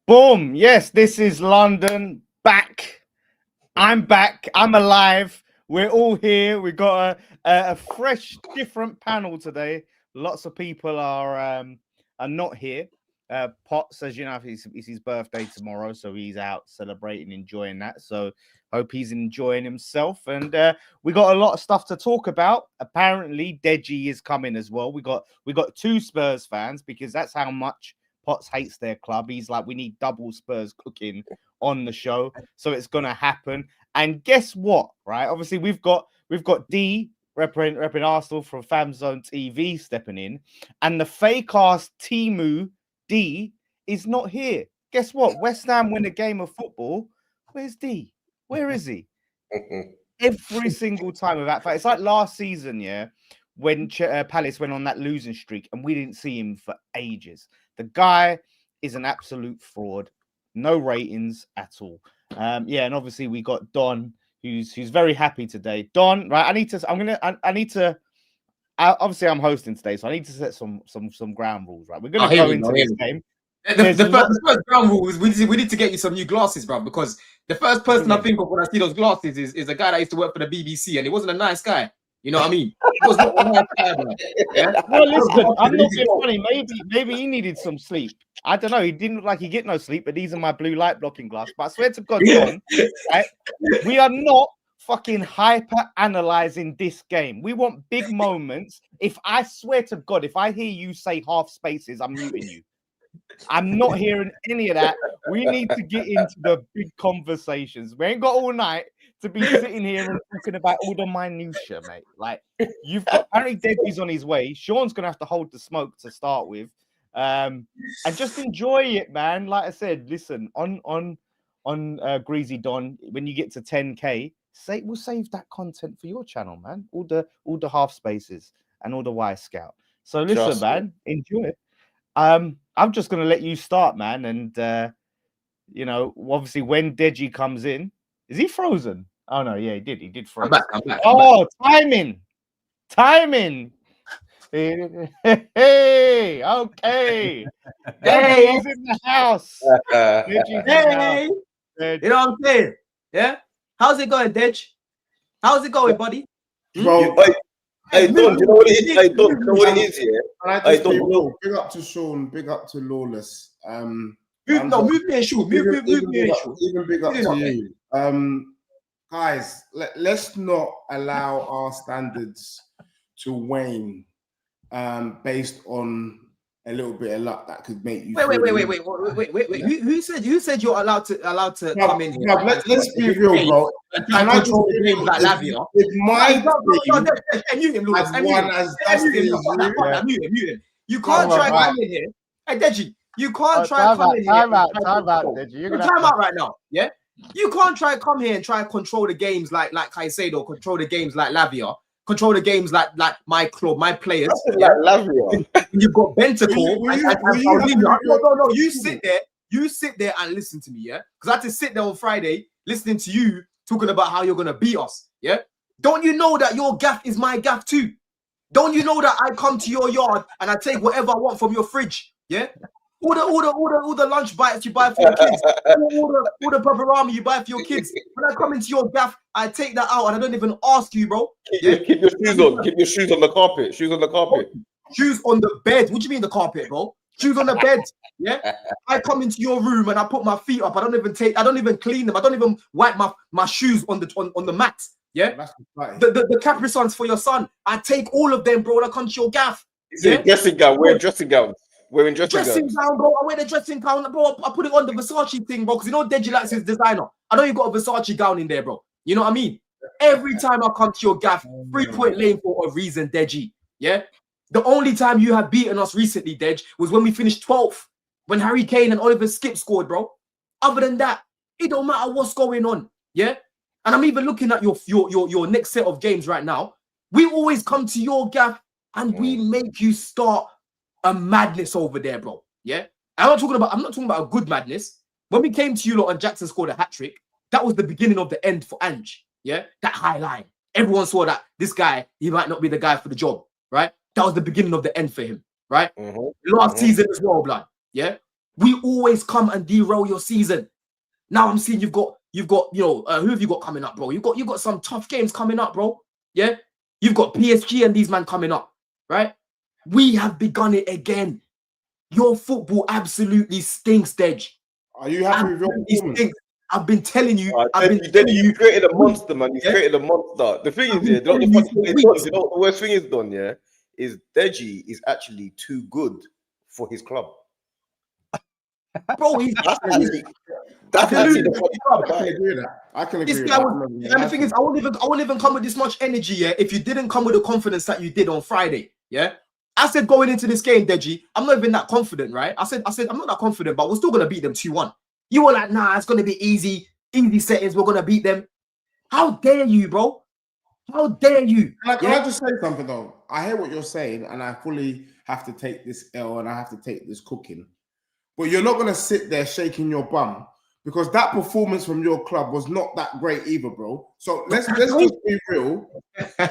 Boom. Yes, this is London. Back. I'm back. I'm alive. We're all here. We got a fresh, different panel today. Lots of people are not here. Potts, as you know, it's his birthday tomorrow, so he's out celebrating, enjoying that. So hope he's enjoying himself. And we got a lot of stuff to talk about. Apparently, Deji is coming as well. We got two Spurs fans because that's how much Potts hates their club. He's like, we need double Spurs cooking on the show, so it's gonna happen. And guess what? Right? Obviously, we've got D repping Arsenal from Fam Zone TV stepping in, and the fake ass Timu D is not here. Guess what? West Ham win a game of football. Where's D? Where is he? Every single time of that fact, it's like last season, yeah, when Palace went on that losing streak, and we didn't see him for ages. The guy is an absolute fraud. No ratings at all. Yeah, and obviously we got Don, who's very happy today. Don, right? I need to. Obviously, I'm hosting today, so I need to set some ground rules. Right, we're gonna go into this game. The first ground rule is we need to get you some new glasses, bro. Because the first person I think of when I see those glasses is a guy that used to work for the BBC, and he wasn't a nice guy. You know what I mean? He was not a nice guy, bro. Yeah? Well, listen, I'm not being funny. Maybe he needed some sleep. I don't know. He didn't look like he get no sleep, but these are my blue light blocking glasses. But I swear to God, John, right, we are not fucking hyper analyzing this game. We want big moments. If I swear to God, if I hear you say half spaces, I'm muting you. I'm not hearing any of that. We need to get into the big conversations. We ain't got all night to be sitting here and talking about all the minutia, mate. Like, you've got apparently Deji's on his way. Sean's gonna have to hold the smoke to start with, and just enjoy it, man. Like I said, listen on Greasy Don. When you get to 10K, we'll save that content for your channel, man. All the half spaces and all the Y Scout. So listen, man, enjoy it. I'm just gonna let you start, man, and you know, obviously when Deji comes in, is he frozen? Oh no, yeah, he did freeze. I'm back. Timing. Hey, okay. Deji's in the house. Hey, you know what I'm saying? Yeah. How's it going, Dej? How's it going, buddy? Bro, hey, Don, do you know what it is? Hey, Don, do you know what it is here? Hey, Don, big up to Sean, big up to Lawless. Move me and Sean. Move me and Sean. Even big up to you. Guys, let's not allow our standards to wane based on a little bit of luck that could make you. Wait. Who said you're allowed to come in here? Let's be real, bro. And I control the game like Lavia. Mute him. You can't try come in here. Hey, Deji, you can't try come in here. Time out, Deji. You're time out right now. Yeah. You can't try come here and try and control the games like Caicedo, control the games like Lavia, control the games like my club, my players. Like Lavia. You've got Bentacle. No. You sit there and listen to me, yeah? Because I had to sit there on Friday listening to you talking about how you're gonna beat us, yeah? Don't you know that your gaff is my gaff too? Don't you know that I come to your yard and I take whatever I want from your fridge, yeah? All the lunch bites you buy for your kids, all the paparama you buy for your kids. When I come into your gaff, I take that out and I don't even ask you, bro. Keep your shoes on. Keep your shoes on the carpet. Shoes on the carpet. Shoes on the bed. What do you mean the carpet, bro? Shoes on the bed. Yeah. I come into your room and I put my feet up. I don't even clean them. I don't even wipe my shoes on the mat. Yeah. The Capri Suns for your son. I take all of them, bro. When I come to your gaff. Dressing gown. We're dressing gowns. We're in dressing gown, bro. I wear the dressing gown, bro. I put it on the Versace thing, bro, because you know Deji likes his designer. I know you got a Versace gown in there, bro. You know what I mean? Every time I come to your gaff, 3-point lane for a reason, Deji. Yeah? The only time you have beaten us recently, Dej, was when we finished 12th, when Harry Kane and Oliver Skip scored, bro. Other than that, it don't matter what's going on. Yeah? And I'm even looking at your next set of games right now. We always come to your gaff and we make you start a madness over there, bro. Yeah, I'm not talking about a good madness. When we came to you lot and Jackson scored a hat-trick, that was the beginning of the end for Ange. Yeah, that high line. Everyone saw that this guy, he might not be the guy for the job, right? That was the beginning of the end for him, right? Last season as well, blood. Yeah, We always come and derail your season. Now I'm seeing you've got who have you got coming up, bro? You've got some tough games coming up, bro. Yeah, you've got PSG and these men coming up, right? We have begun it again. Your football absolutely stinks, Dej. Are you happy with your performance? I've been telling you. You created a monster, man. You created a monster. The thing is, you know what the worst thing is, Don, yeah, is Deji is actually too good for his club. Bro, that's actually the I can agree with that. And the thing is, I won't even come with this much energy, yeah, if you didn't come with the confidence that you did on Friday, yeah. I said going into this game, Deji, I'm not even that confident, right? I said I'm not that confident, but we're still gonna beat them 2-1. You were like, nah, it's gonna be easy settings, we're gonna beat them. How dare you, bro? How dare you? Can I just say something though? I hear what you're saying, and I fully have to take this L and I have to take this cooking. But you're not gonna sit there shaking your bum because that performance from your club was not that great either, bro. So let's just be real.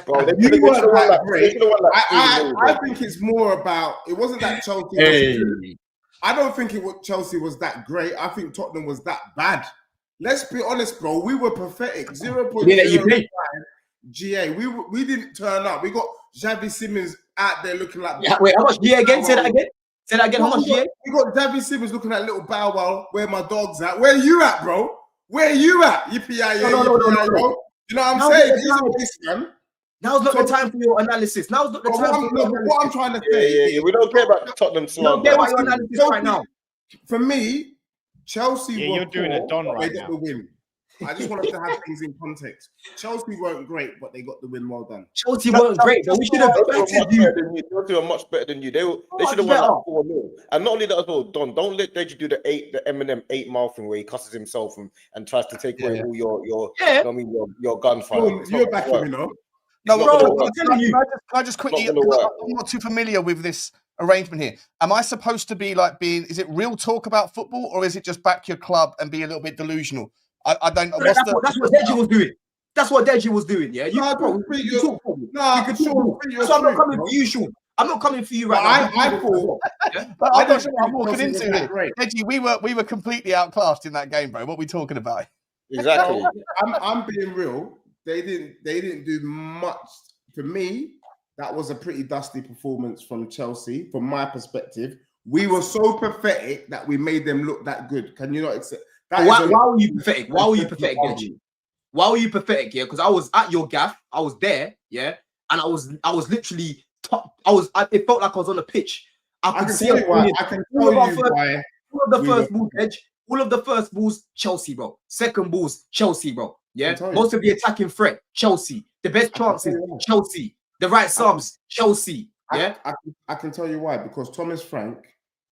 Bro, you weren't that great. I think it's more about it wasn't that Chelsea. I don't think Chelsea was that great. I think Tottenham was that bad. Let's be honest, bro. We were pathetic. 0.05 GA. We didn't turn up. We got Xavi Simons out there looking like. Yeah, wait, how much GA again? Say that again. Say that again. How much GA? We got Xavi Simons looking like little Bow Wow. Where my dog's at? Where you at, bro? Where you at? Yippee-yi-yi, no. You know what I'm saying? Now's not the time for your analysis. Now's not the time. What I'm trying to say. Yeah. We don't care about Tottenham slander. Don't care about your analysis right now. For me, Chelsea. You're doing a Don right now. They got the win. I just wanted to have things in context. Chelsea weren't great, but they got the win. Well done. Chelsea weren't great, but we should have battered you. Chelsea were much better than you. They should have won like 4-0. And not only that as well, Don, don't let Deji do the Eminem 8 Mile thing where he cusses himself and tries to take away all your gunfire. You're back with me, no? No, bro, I'm telling you. Can I just quickly? I'm not too familiar with this arrangement here. Am I supposed to be like is it real talk about football, or is it just back your club and be a little bit delusional? I don't know. That's what Deji was doing. That's what Deji was doing. Yeah, So I'm not coming for you, Sean. I'm not coming for you right now. I thought. But I'm not sure what I'm walking into here. Deji, we were completely outclassed in that game, bro. What are we talking about? Exactly. I'm being real. They didn't do much. For me, that was a pretty dusty performance from Chelsea. From my perspective, we were so pathetic that we made them look that good. Can you not accept? Why were you pathetic? Why were you pathetic, Deji? Why were you pathetic? Yeah, because I was at your gaff. I was there. Yeah, and I was literally top. It felt like I was on a pitch. I could see why. I can tell you why. All of the first balls, Edge. All of the first balls, Chelsea, bro. Second balls, Chelsea, bro. Yeah, most of the attacking threat, Chelsea. The best chances, Chelsea. The right subs, Chelsea. Yeah, I can tell you why. Because Thomas Frank,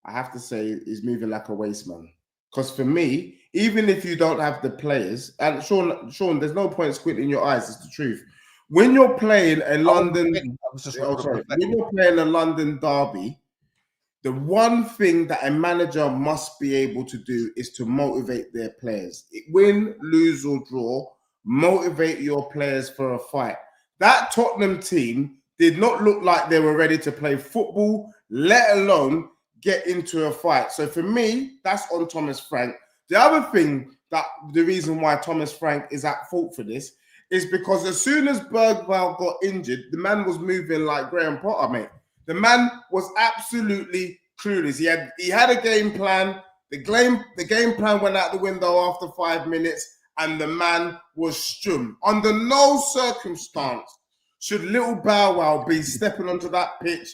I have to say, is moving like a waste man. Because for me, even if you don't have the players, and Sean, there's no point squinting your eyes. It's the truth. When you're playing a London, when you're playing a London derby, the one thing that a manager must be able to do is to motivate their players. Win, lose, or draw, motivate your players for a fight. That Tottenham team did not look like they were ready to play football, let alone get into a fight. So for me, that's on Thomas Frank. The other thing that the reason why Thomas Frank is at fault for this is because as soon as Bergwijn got injured, the man was moving like Graham Potter, mate. The man was absolutely clueless. He had a game plan. The game plan went out the window after 5 minutes, and the man was strum. Under no circumstance should little Bow Wow be stepping onto that pitch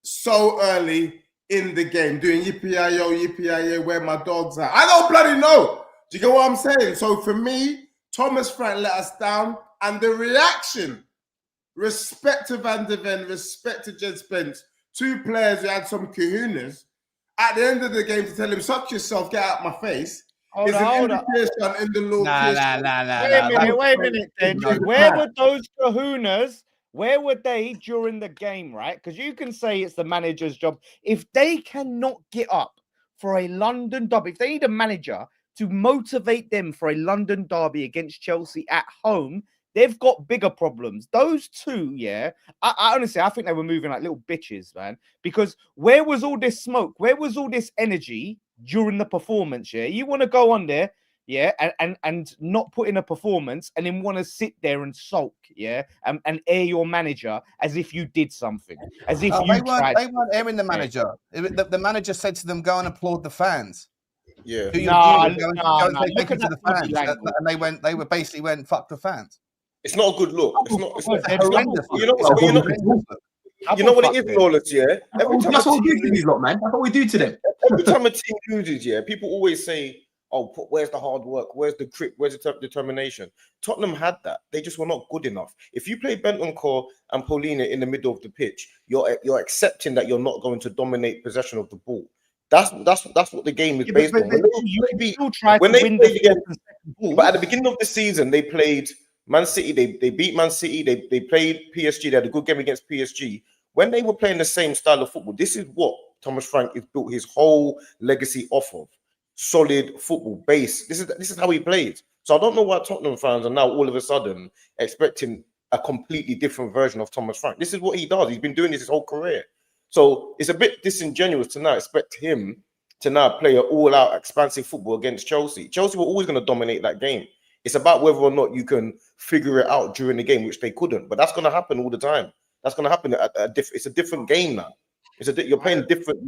so early in the game, doing yippee-yi-yo, yippee-yi-yo, where my dog's at. I don't bloody know. Do you get what I'm saying? So for me, Thomas Frank let us down, and the reaction, respect to Van der Ven, respect to Jed Spence, 2 players who had some kahunas, at the end of the game to tell him, suck yourself, get out my face, is an indication in the Lord. Wait a minute, Deji. Where were those kahunas? Where were they during the game, right? Because you can say it's the manager's job. If they cannot get up for a London derby, if they need a manager to motivate them for a London derby against Chelsea at home, they've got bigger problems. Those two, yeah, I honestly, I think they were moving like little bitches, man. Because where was all this smoke? Where was all this energy during the performance. Yeah, you want to go on there. Yeah, and not put in a performance and then want to sit there and sulk, yeah, and air your manager as if you did something, as if you tried. They weren't airing the manager. The manager said to them, "Go and applaud the fans." Yeah. Look at that body language. And they basically went, "Fuck the fans." It's not a good look. It's not horrendous. You know what it is, Lawless, yeah? That's what we do to these lot, man. That's what we do to them. Every time a team loses, yeah, people always say, "Oh, where's the hard work? Where's the grip? Where's the determination?" Tottenham had that. They just were not good enough. If you play Bentancur and Paulina in the middle of the pitch, you're accepting that you're not going to dominate possession of the ball. That's what the game is based on. But at the beginning of the season, they played Man City. They beat Man City. They played PSG. They had a good game against PSG. When they were playing the same style of football, this is what Thomas Frank has built his whole legacy off of. Solid football base. This is how he played. So I don't know why Tottenham fans are now all of a sudden expecting a completely different version of Thomas Frank. This is what he does. He's been doing this his whole career. So it's a bit disingenuous to now expect him to now play an all-out expansive football against Chelsea. Chelsea were always going to dominate that game. It's about whether or not you can figure it out during the game, which they couldn't. But that's going to happen all the time. That's going to happen. It's a different game now. You're playing different.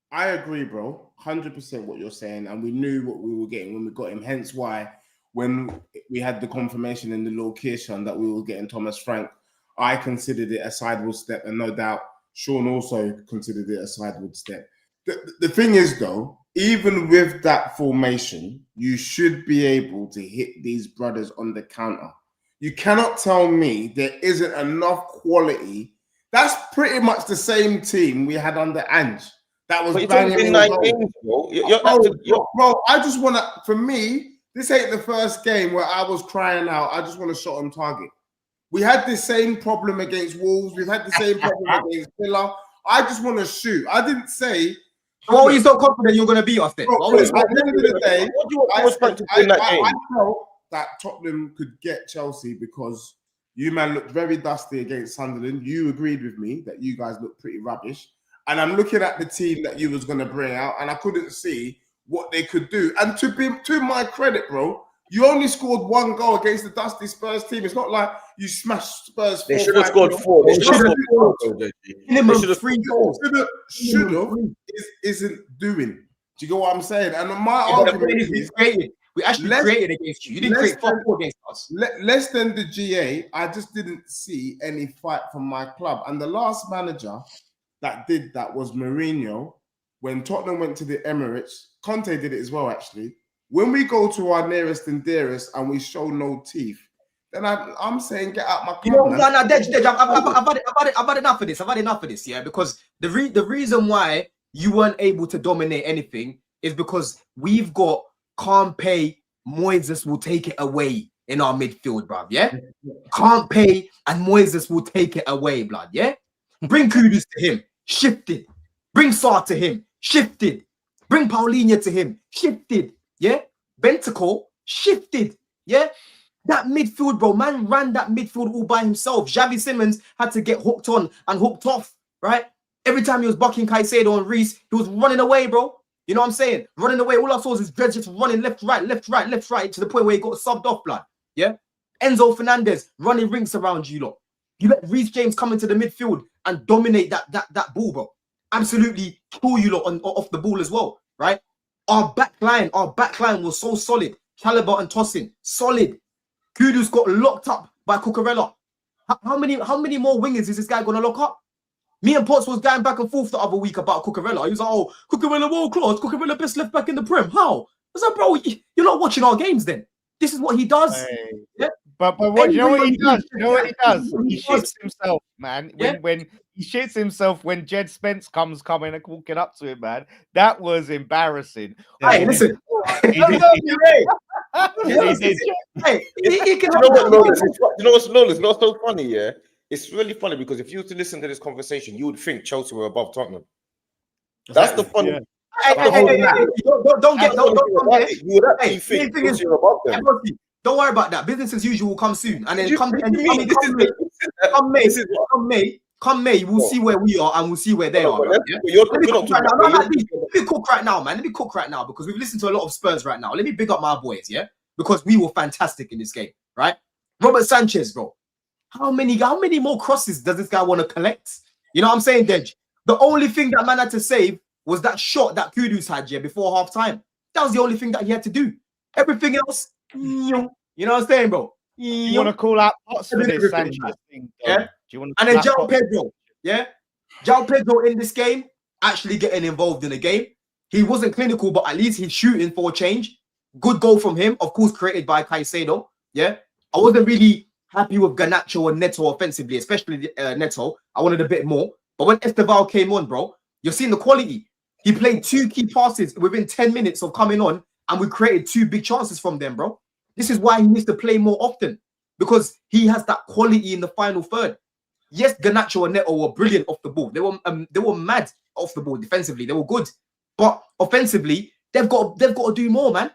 I agree, bro. 100% what you're saying, and we knew what we were getting when we got him. Hence why, when we had the confirmation in the location that we were getting Thomas Frank, I considered it a sideward step, and no doubt Sean also considered it a sideward step. The thing is, though, even with that formation, you should be able to hit these brothers on the counter. You cannot tell me there isn't enough quality. That's pretty much the same team we had under Ange. That was banging games, bro. I just want to. For me, this ain't the first game where I was crying out. I just want a shot on target. We had the same problem against Wolves. We've had the same problem against Villa. I just want to shoot. I didn't say. Oh, you're so confident you're going to beat us then. Bro, at the end of the day, I felt that Tottenham could get Chelsea because you man looked very dusty against Sunderland. You agreed with me that you guys looked pretty rubbish. And I'm looking at the team that you was going to bring out, and I couldn't see what they could do. And to my credit, bro, you only scored one goal against the dusty Spurs team. It's not like you smashed Spurs. They should have scored 4. They should have scored 3 goals. Should have isn't doing. Do you get what I'm saying? And my argument is created. We actually created against you. You didn't create 4 against us. Less than the GA, I just didn't see any fight from my club. And the last manager that did that was Mourinho. When Tottenham went to the Emirates, Conte did it as well, actually. When we go to our nearest and dearest and we show no teeth, then I'm saying get out my club. You know, Deji, I've had enough of this. I've had enough of this, yeah, because the reason why you weren't able to dominate anything is because we've got can't pay. Moises will take it away in our midfield, bruv, yeah? Can't pay and Moises will take it away, blood, yeah? Bring Kudus to him, shifted. Bring Sarr to him, shifted. Bring Paulinho to him, shifted. Yeah, Bentancur shifted. Yeah, that midfield, bro. Man ran that midfield all by himself. Xavi Simons had to get hooked on and hooked off. Right, every time he was bucking Caicedo and Reece, he was running away, bro. You know what I'm saying? Running away. All I saw was his dreads just running left, right, to the point where he got subbed off, blood. Yeah, Enzo Fernandez running rings around you, lot. You let Reece James come into the midfield and dominate that ball, bro. Absolutely kill you lot off the ball as well, right? Our back line was so solid. Chalobah and Tosin, solid. Kudus got locked up by Cucurella. How many more wingers is this guy gonna lock up? Me and Potts was going back and forth the other week about Cucurella. He was like, "Oh, Cucurella world class. Cucurella best left back in the Prem." How? I was like, "Bro, you're not watching our games then. This is what he does." Hey. Yeah. But what you know what he does? You know what he does? He shits himself, man. When he shits himself when Jed Spence coming and walking up to him, man. That was embarrassing. Hey, listen. You know what's not so funny, yeah? It's really funny because if you were to listen to this conversation, you would think Chelsea were above Tottenham. That's the funny. Yeah. Don't get you would actually think Chelsea were above them. Don't worry about that. Business as usual will come soon. And then come May, Come May, we'll see where we are and we'll see where they are. Let me cook right now, man. Let me cook right now because we've listened to a lot of Spurs right now. Let me big up my boys, yeah? Because we were fantastic in this game, right? Robert Sanchez, bro. How many more crosses does this guy want to collect? You know what I'm saying, Dej? The only thing that man had to save was that shot that Kudus had, yeah, before half time. That was the only thing that he had to do. Everything else, you know what I'm saying, bro? You want to call out Potts for this Sanchez thing? Yeah. Do you want to and then João Pedro, yeah? João Pedro in this game, actually getting involved in the game. He wasn't clinical, but at least he's shooting for a change. Good goal from him, of course, created by Caicedo, yeah? I wasn't really happy with Garnacho and Neto offensively, especially Neto. I wanted a bit more. But when Esteval came on, bro, you're seeing the quality. He played 2 key passes within 10 minutes of coming on, and we created 2 big chances from them, bro. This is why he needs to play more often, because he has that quality in the final third. Yes, Garnacho and Neto were brilliant off the ball. They were mad off the ball defensively. They were good. But offensively, they've got to do more, man.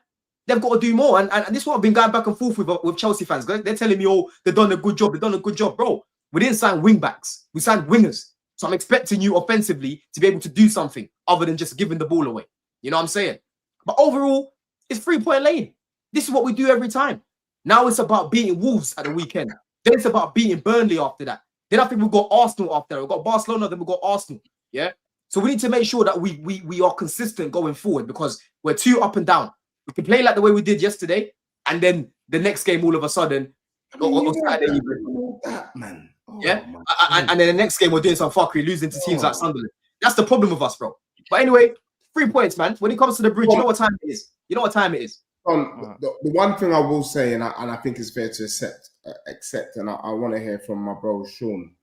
They've got to do more. And this is what I've been going back and forth with Chelsea fans. They're telling me, oh, they've done a good job. They've done a good job, bro. We didn't sign wing backs. We signed wingers. So I'm expecting you offensively to be able to do something other than just giving the ball away. You know what I'm saying? But overall, it's 3-point lane. This is what we do every time. Now it's about beating Wolves at the weekend. Then it's about beating Burnley after that. Then I think we've got Arsenal after that. We've got Barcelona, then we've got Arsenal. Yeah? So we need to make sure that we are consistent going forward because we're too up and down. We can play like the way we did yesterday, and then the next game all of a sudden, or Saturday evening. Man. Oh, yeah? And then the next game we're doing some fuckery, losing to teams like Sunderland. That's the problem with us, bro. But anyway, 3 points, man. When it comes to the bridge, you know what time it is. You know what time it is. The one thing I will say, and I think it's fair to accept, and I want to hear from my bro Sean,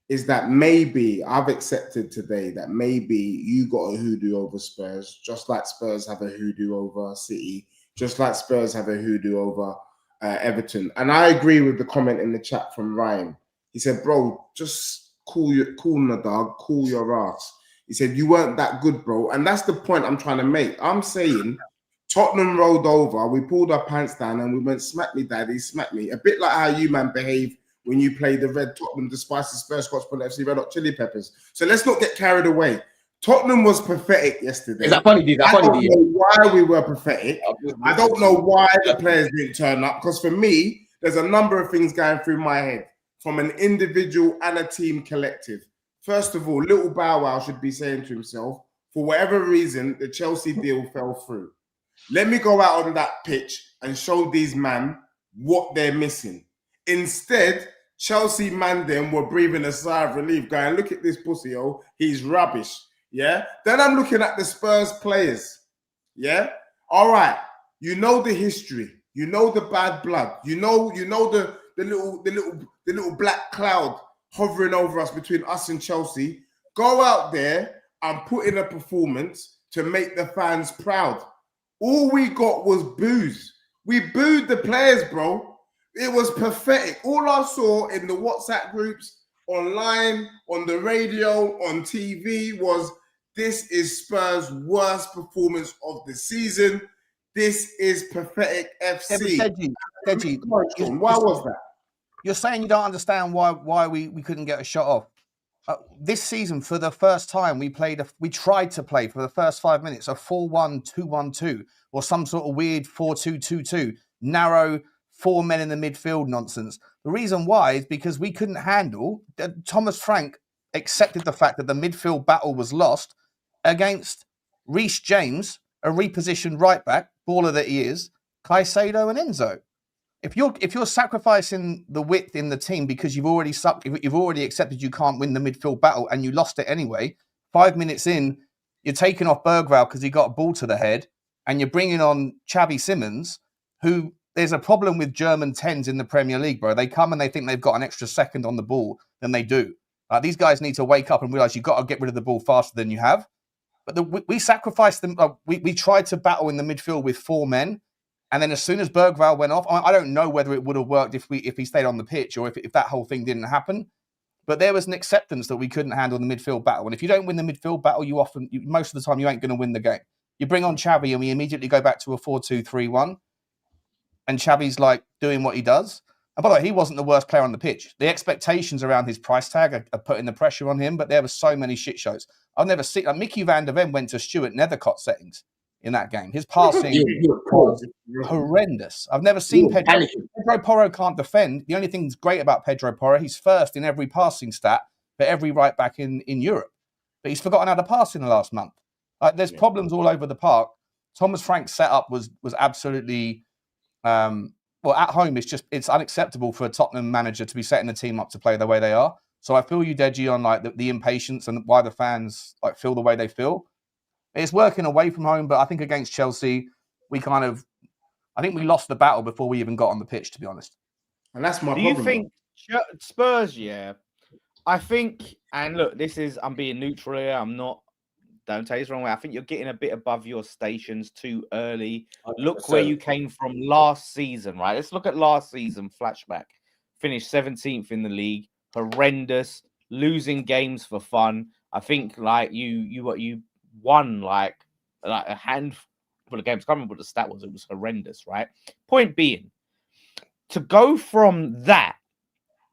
is that maybe I've accepted today that maybe you got a hoodoo over Spurs, just like Spurs have a hoodoo over City, just like Spurs have a hoodoo over Everton. And I agree with the comment in the chat from Ryan. He said, bro, just cool the dog, cool your ass. He said, you weren't that good, bro. And that's the point I'm trying to make. I'm saying Tottenham rolled over, we pulled our pants down and we went, smack me, daddy, smack me. A bit like how you, man, behave when you play the red Tottenham, the spicy Spurs Scotch FC Red Hot Chili Peppers. So let's not get carried away. Tottenham was pathetic yesterday. Is that funny? I don't know why we were pathetic. I don't know why the players didn't turn up. Because for me, there's a number of things going through my head from an individual and a team collective. First of all, little Bow Wow should be saying to himself, for whatever reason, the Chelsea deal fell through. Let me go out on that pitch and show these man what they're missing. Instead, Chelsea man them were breathing a sigh of relief, going, look at this pussy, oh, he's rubbish. Yeah. Then I'm looking at the Spurs players. Yeah. All right. You know the history. You know the bad blood. You know the little black cloud hovering over us between us and Chelsea. Go out there and put in a performance to make the fans proud. All we got was boos. We booed the players, bro. It was pathetic. All I saw in the WhatsApp groups, online, on the radio, on TV was, this is Spurs' worst performance of the season. This is pathetic FC. Deji, why was that? You're saying you don't understand why we couldn't get a shot off. This season, for the first time, we tried to play for the first 5 minutes a 4-1-2-1-2 or some sort of weird 4-2-2-2, narrow 4 men in the midfield nonsense. The reason why is because we couldn't handle. Thomas Frank accepted the fact that the midfield battle was lost against Reece James, a repositioned right back, baller that he is, Caicedo and Enzo. If you're sacrificing the width in the team because you've already accepted you can't win the midfield battle and you lost it anyway, 5 minutes in, you're taking off Bergvall because he got a ball to the head, and you're bringing on Xavi Simons, who there's a problem with German 10s in the Premier League, bro. They come and they think they've got an extra second on the ball than they do. These guys need to wake up and realize you've got to get rid of the ball faster than you have. But we sacrificed them. We tried to battle in the midfield with 4 men. And then as soon as Bergvall went off, I don't know whether it would have worked if he stayed on the pitch or if that whole thing didn't happen. But there was an acceptance that we couldn't handle the midfield battle. And if you don't win the midfield battle, most of the time you ain't going to win the game. You bring on Xavi and we immediately go back to a 4-2-3-1. And Xavi's like doing what he does. And by the way, he wasn't the worst player on the pitch. The expectations around his price tag are putting the pressure on him, but there were so many shit shows. I've never seen Mickey van der Ven went to Stuart Nethercott settings in that game. His passing was horrendous. I've never seen Pedro Porro can't defend. The only thing that's great about Pedro Porro, he's first in every passing stat for every right back in Europe. But he's forgotten how to pass in the last month. There's problems all over the park. Thomas Frank's setup was absolutely well, at home, it's unacceptable for a Tottenham manager to be setting the team up to play the way they are. So I feel you, Deji, on like the impatience and why the fans like feel the way they feel. It's working away from home, but I think against Chelsea, I think we lost the battle before we even got on the pitch, to be honest. And that's my problem. Do you think Spurs? Yeah, I think. And look, I'm being neutral here. I'm not. Don't take this the wrong way. I think you're getting a bit above your stations too early. 100%. Look where you came from last season, right? Let's look at last season flashback. Finished 17th in the league. Horrendous. Losing games for fun. I think like you won like a handful of games. I can't remember what the stat was. It was horrendous, right? Point being, to go from that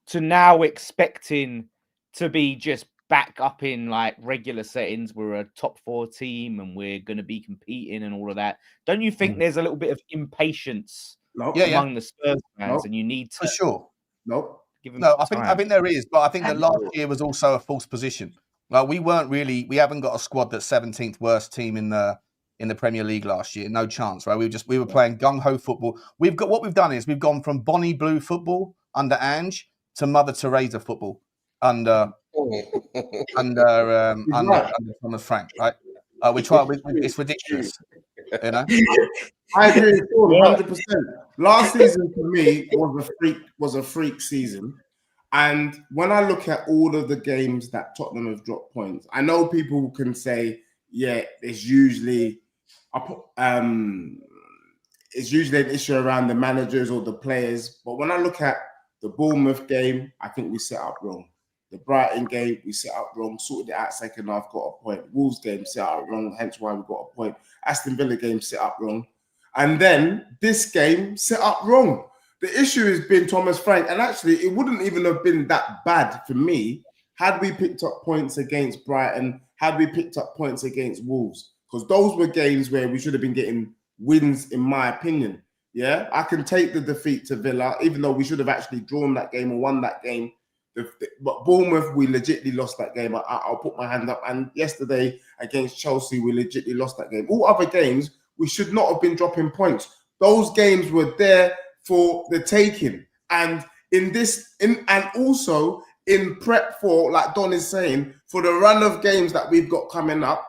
to now expecting to be just back up in like regular settings, we're a top 4 team and we're going to be competing and all of that. Don't you think there's a little bit of impatience among the Spurs fans, and you need to for sure? Give them no, I think there is, but I think that last year was also a false position. Like we haven't got a squad that's 17th worst team in the Premier League last year. No chance, right? We were playing gung ho football. We've gone from Bonnie Blue football under Ange to Mother Teresa football under Thomas Frank, right? It's ridiculous, you know. I agree with you 100%. Last season for me was a freak season, and when I look at all of the games that Tottenham have dropped points, I know people can say, yeah, it's usually an issue around the managers or the players, but when I look at the Bournemouth game, I think we set up wrong. The Brighton game, we set up wrong, sorted it out second half, got a point. Wolves game, set up wrong, hence why we got a point. Aston Villa game, set up wrong. And then this game, set up wrong. The issue has been Thomas Frank, and actually it wouldn't even have been that bad for me had we picked up points against Brighton, had we picked up points against Wolves, because those were games where we should have been getting wins, in my opinion. Yeah, I can take the defeat to Villa, even though we should have actually drawn that game or won that game. But Bournemouth, we legitimately lost that game. I'll put my hand up. And yesterday against Chelsea, we legitimately lost that game. All other games, we should not have been dropping points. Those games were there for the taking. And also in prep for, like Don is saying, for the run of games that we've got coming up,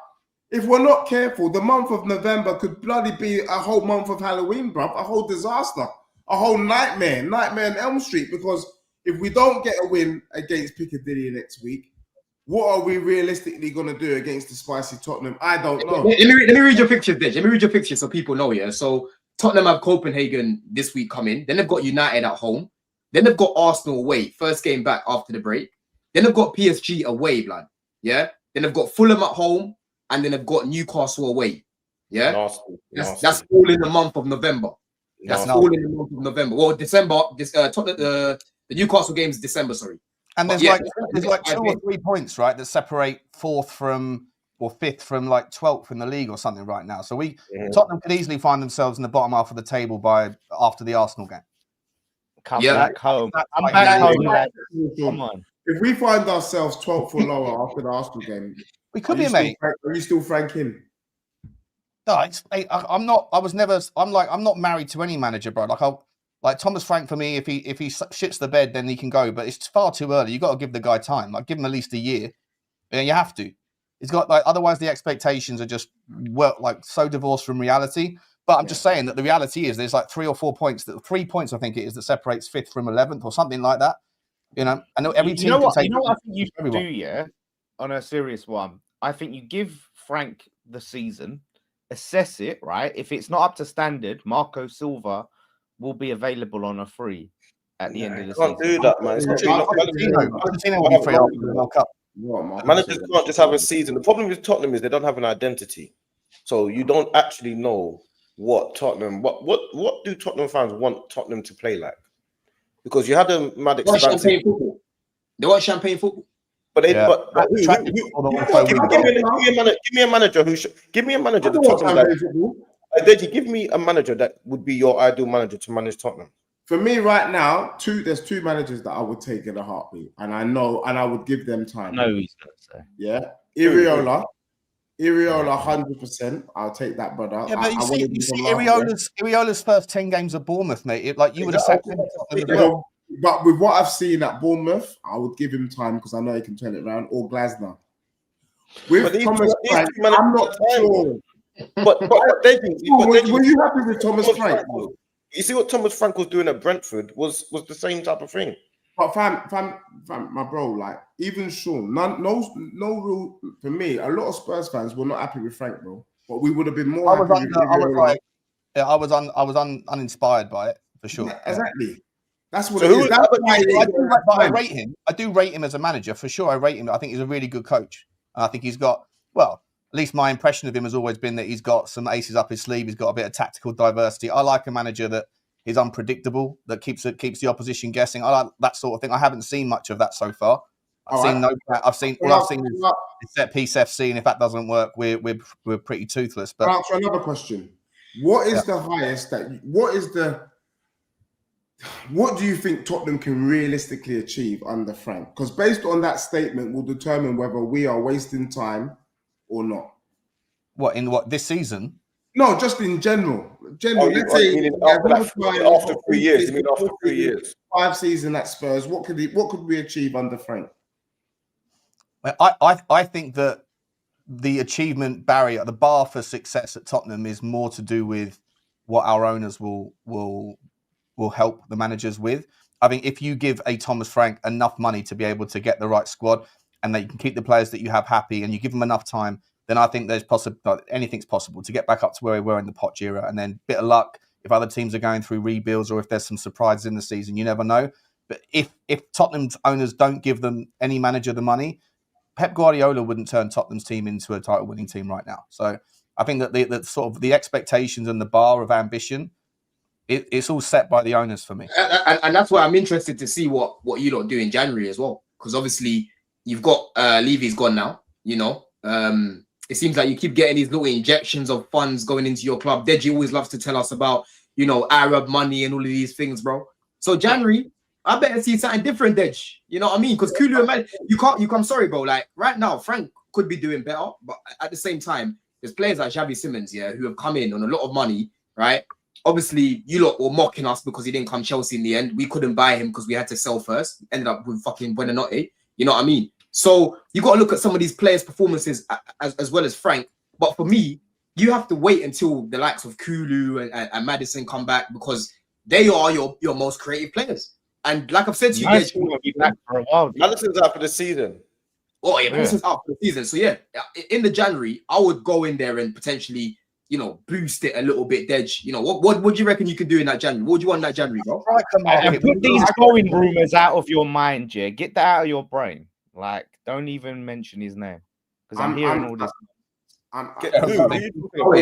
if we're not careful, the month of November could bloody be a whole month of Halloween, bruv, a whole disaster, a whole nightmare on Elm Street, because if we don't get a win against Piccadilly next week, what are we realistically going to do against the spicy Tottenham? I don't know. Let me read your pictures, Deji. Let me read your pictures so people know, yeah? So Tottenham have Copenhagen this week coming. Then they've got United at home. Then they've got Arsenal away, first game back after the break. Then they've got PSG away, blood. Yeah? Then they've got Fulham at home. And then they've got Newcastle away. Yeah? That's all in the month of November. That's all in the month of November. Well, December, the Newcastle game is December, sorry. And there's like 2 or 3 points, right, that separate 4th from or 5th from like 12th in the league or something right now. So Tottenham could easily find themselves in the bottom half of the table after the Arsenal game. Come back home. I'm back home. Come on. If we find ourselves 12th or lower after the Arsenal game, we could be, mate. Are you still franking? No, I'm not. I'm not married to any manager, bro. Like Thomas Frank, for me, if he shits the bed, then he can go. But it's far too early. You got to give the guy time. Like, give him at least a year. Yeah, you have to. It's got otherwise the expectations are just so divorced from reality. But I'm just saying that the reality is there's like 3 or 4 points. 3 points, I think it is, that separates 5th from 11th or something like that. You know, I know every team. You know what I think you should do, yeah. On a serious one, I think you give Frank the season, assess it, right? If it's not up to standard, Marco Silva will be available on a free at the end of the season. Can't do that, man. Managers can't just have a season. The problem with Tottenham is they don't have an identity, so you don't actually know what Tottenham. What do Tottenham fans want Tottenham to play like? because you had a mad They want expansive. champagne football. They want champagne football. But they, Yeah. but That's who- attractive who- for the give also me a manager who should give me a manager. I The don't want Tottenham guy. champagne football. Deji, give me a manager that would be your ideal manager to manage Tottenham. For me right now, there's two managers that I would take in a heartbeat, and I would give them time. No, he's gonna say. Yeah, Iriola, 100%. I'll take that brother. Yeah, but you wanted him see from last year. Iriola's first 10 games at Bournemouth, mate. You would have sacked him. But with what I've seen at Bournemouth, I would give him time because I know he can turn it around. Or Glasner. With Thomas Frank, I'm not sure. But Deji, were you happy with Thomas Frank? You see what Thomas Frank was doing at Brentford was the same type of thing. But fam, my bro, like even Sean, no real for me. A lot of Spurs fans were not happy with Frank, bro. But we would have been more. I was uninspired by it for sure. Yeah, exactly. That's what So it is. That's why I rate him. I do rate him as a manager for sure. I rate him. I think he's a really good coach. And I think he's got, well, at least my impression of him has always been that he's got some aces up his sleeve. He's got a bit of tactical diversity. I like a manager that is unpredictable, that keeps the opposition guessing. I like that sort of thing. I haven't seen much of that so far. I've seen set piece FC, and if that doesn't work, we're pretty toothless. But I'll answer another question. What is the highest what do you think Tottenham can realistically achieve under Frank? Because based on that statement will determine whether we are wasting time or not. What this season? No, just in general. Let's say after 3 years. You mean after 3 years? 5 seasons at Spurs. What could we achieve under Frank? I think that the achievement barrier, the bar for success at Tottenham, is more to do with what our owners will help the managers with. I think if you give a Thomas Frank enough money to be able to get the right squad, and that you can keep the players that you have happy, and you give them enough time, then I think anything's possible to get back up to where we were in the Poch era. And then bit of luck, if other teams are going through rebuilds or if there's some surprises in the season, you never know. But if Tottenham's owners don't give them any manager the money, Pep Guardiola wouldn't turn Tottenham's team into a title-winning team right now. So I think that the expectations and the bar of ambition, it's all set by the owners for me. And that's why I'm interested to see what you lot do in January as well. Because obviously you've got Levy's gone now, you know. It seems like you keep getting these little injections of funds going into your club. Deji always loves to tell us about, you know, Arab money and all of these things, bro. So January, I better see something different, Dej. You know what I mean? Because Kulu, man, I'm sorry, bro. Like right now, Frank could be doing better, but at the same time, there's players like Xavi Simons, yeah, who have come in on a lot of money, right? Obviously, you lot were mocking us because he didn't come Chelsea in the end. We couldn't buy him because we had to sell first. Ended up with fucking Buonanotte. You know what I mean? So you got to look at some of these players' performances as well as Frank. But for me, you have to wait until the likes of Kulu and Maddison come back because they are your most creative players. And like I've said to you, Madison's gonna be back for a while. Madison's out for the season. Oh yeah, Madison's out for the season. So yeah, in the January, I would go in there and potentially, you know, boost it a little bit. Dej, you know, what do you reckon you could do in that January? What do you want in that January, bro? And put these going rumors out of your mind, yeah. Get that out of your brain. Like, don't even mention his name because I'm hearing all this.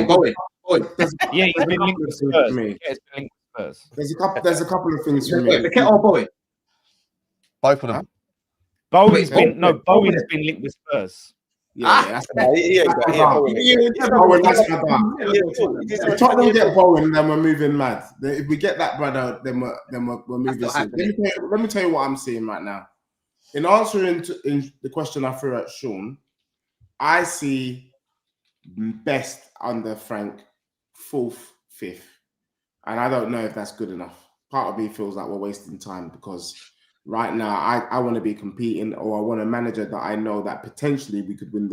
Bowen. Yeah, he's been linked with Spurs. Yeah, it's been linked with Spurs. There's a couple of things for me. Bowen. Both of them. Bowen's been linked with Spurs. That's if Tottenham get Bowen, then we're moving mad. If we get that brother, then we're moving. Let me tell you what I'm seeing right now. In answering in the question I threw at Sean, I see best under Frank 4th, 5th, and I don't know if that's good enough. Part of me feels like we're wasting time because right now I want to be competing, or I want a manager that I know that potentially we could win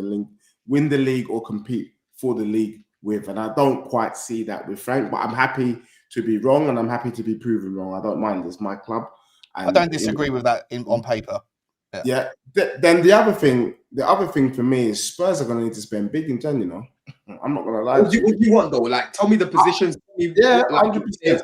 the league or compete for the league with, and I don't quite see that with Frank. But I'm happy to be wrong, and I'm happy to be proven wrong. I don't mind. It's my club. And I don't disagree with that on paper. Yeah. Then the other thing for me is Spurs are going to need to spend big in Jan. You know, I'm not going to lie. What do you want though? Like, tell me the positions. Yeah, 100%.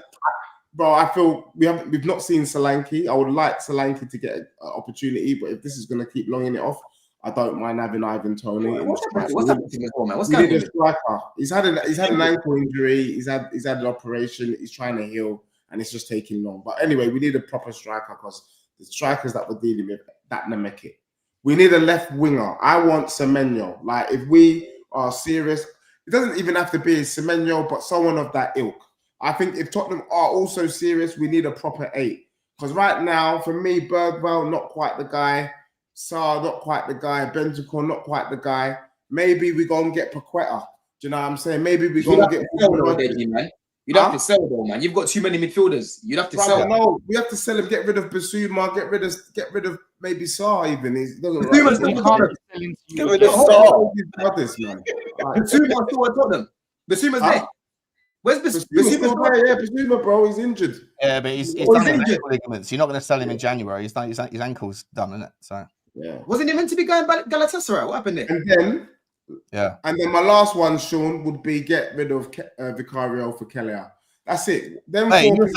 Bro, I feel we've not seen Solanke. I would like Solanke to get an opportunity, but if this is going to keep longing it off, I don't mind having Ivan Toney. What's happening to him, man? What's we need happening? a striker. He's had an ankle injury. He's had an operation. He's trying to heal. and it's just taking long. But anyway, we need a proper striker because the strikers that we're dealing with, that don't make it. We need a left winger. I want Semenyo. Like, if we are serious, it doesn't even have to be Semenyo, but someone of that ilk. I think if Tottenham are also serious, we need a proper 8. Because right now, for me, Bergwall, not quite the guy. Sarr, not quite the guy. Bentancur, not quite the guy. Maybe we go and get Paqueta. Do you know what I'm saying? Maybe we go and get... You'd have to sell though, man. You've got too many midfielders. You'd have to sell. No, we have to sell him. Get rid of Basuma. Get rid of maybe Sarr. Even he's get rid of Sarr. Brothers, man. Basuma's still at Tottenham. Basuma's there. Where's Basuma? Yeah, Basuma, bro. He's injured. Yeah, but he's done his ankle ligaments. You're not going to sell him in January. His ankle's done, isn't it? So yeah. Wasn't he meant to be going back Galatasaray? What happened there? And then my last one, Sean, would be get rid of Vicario for Kelleher. That's it. Then you were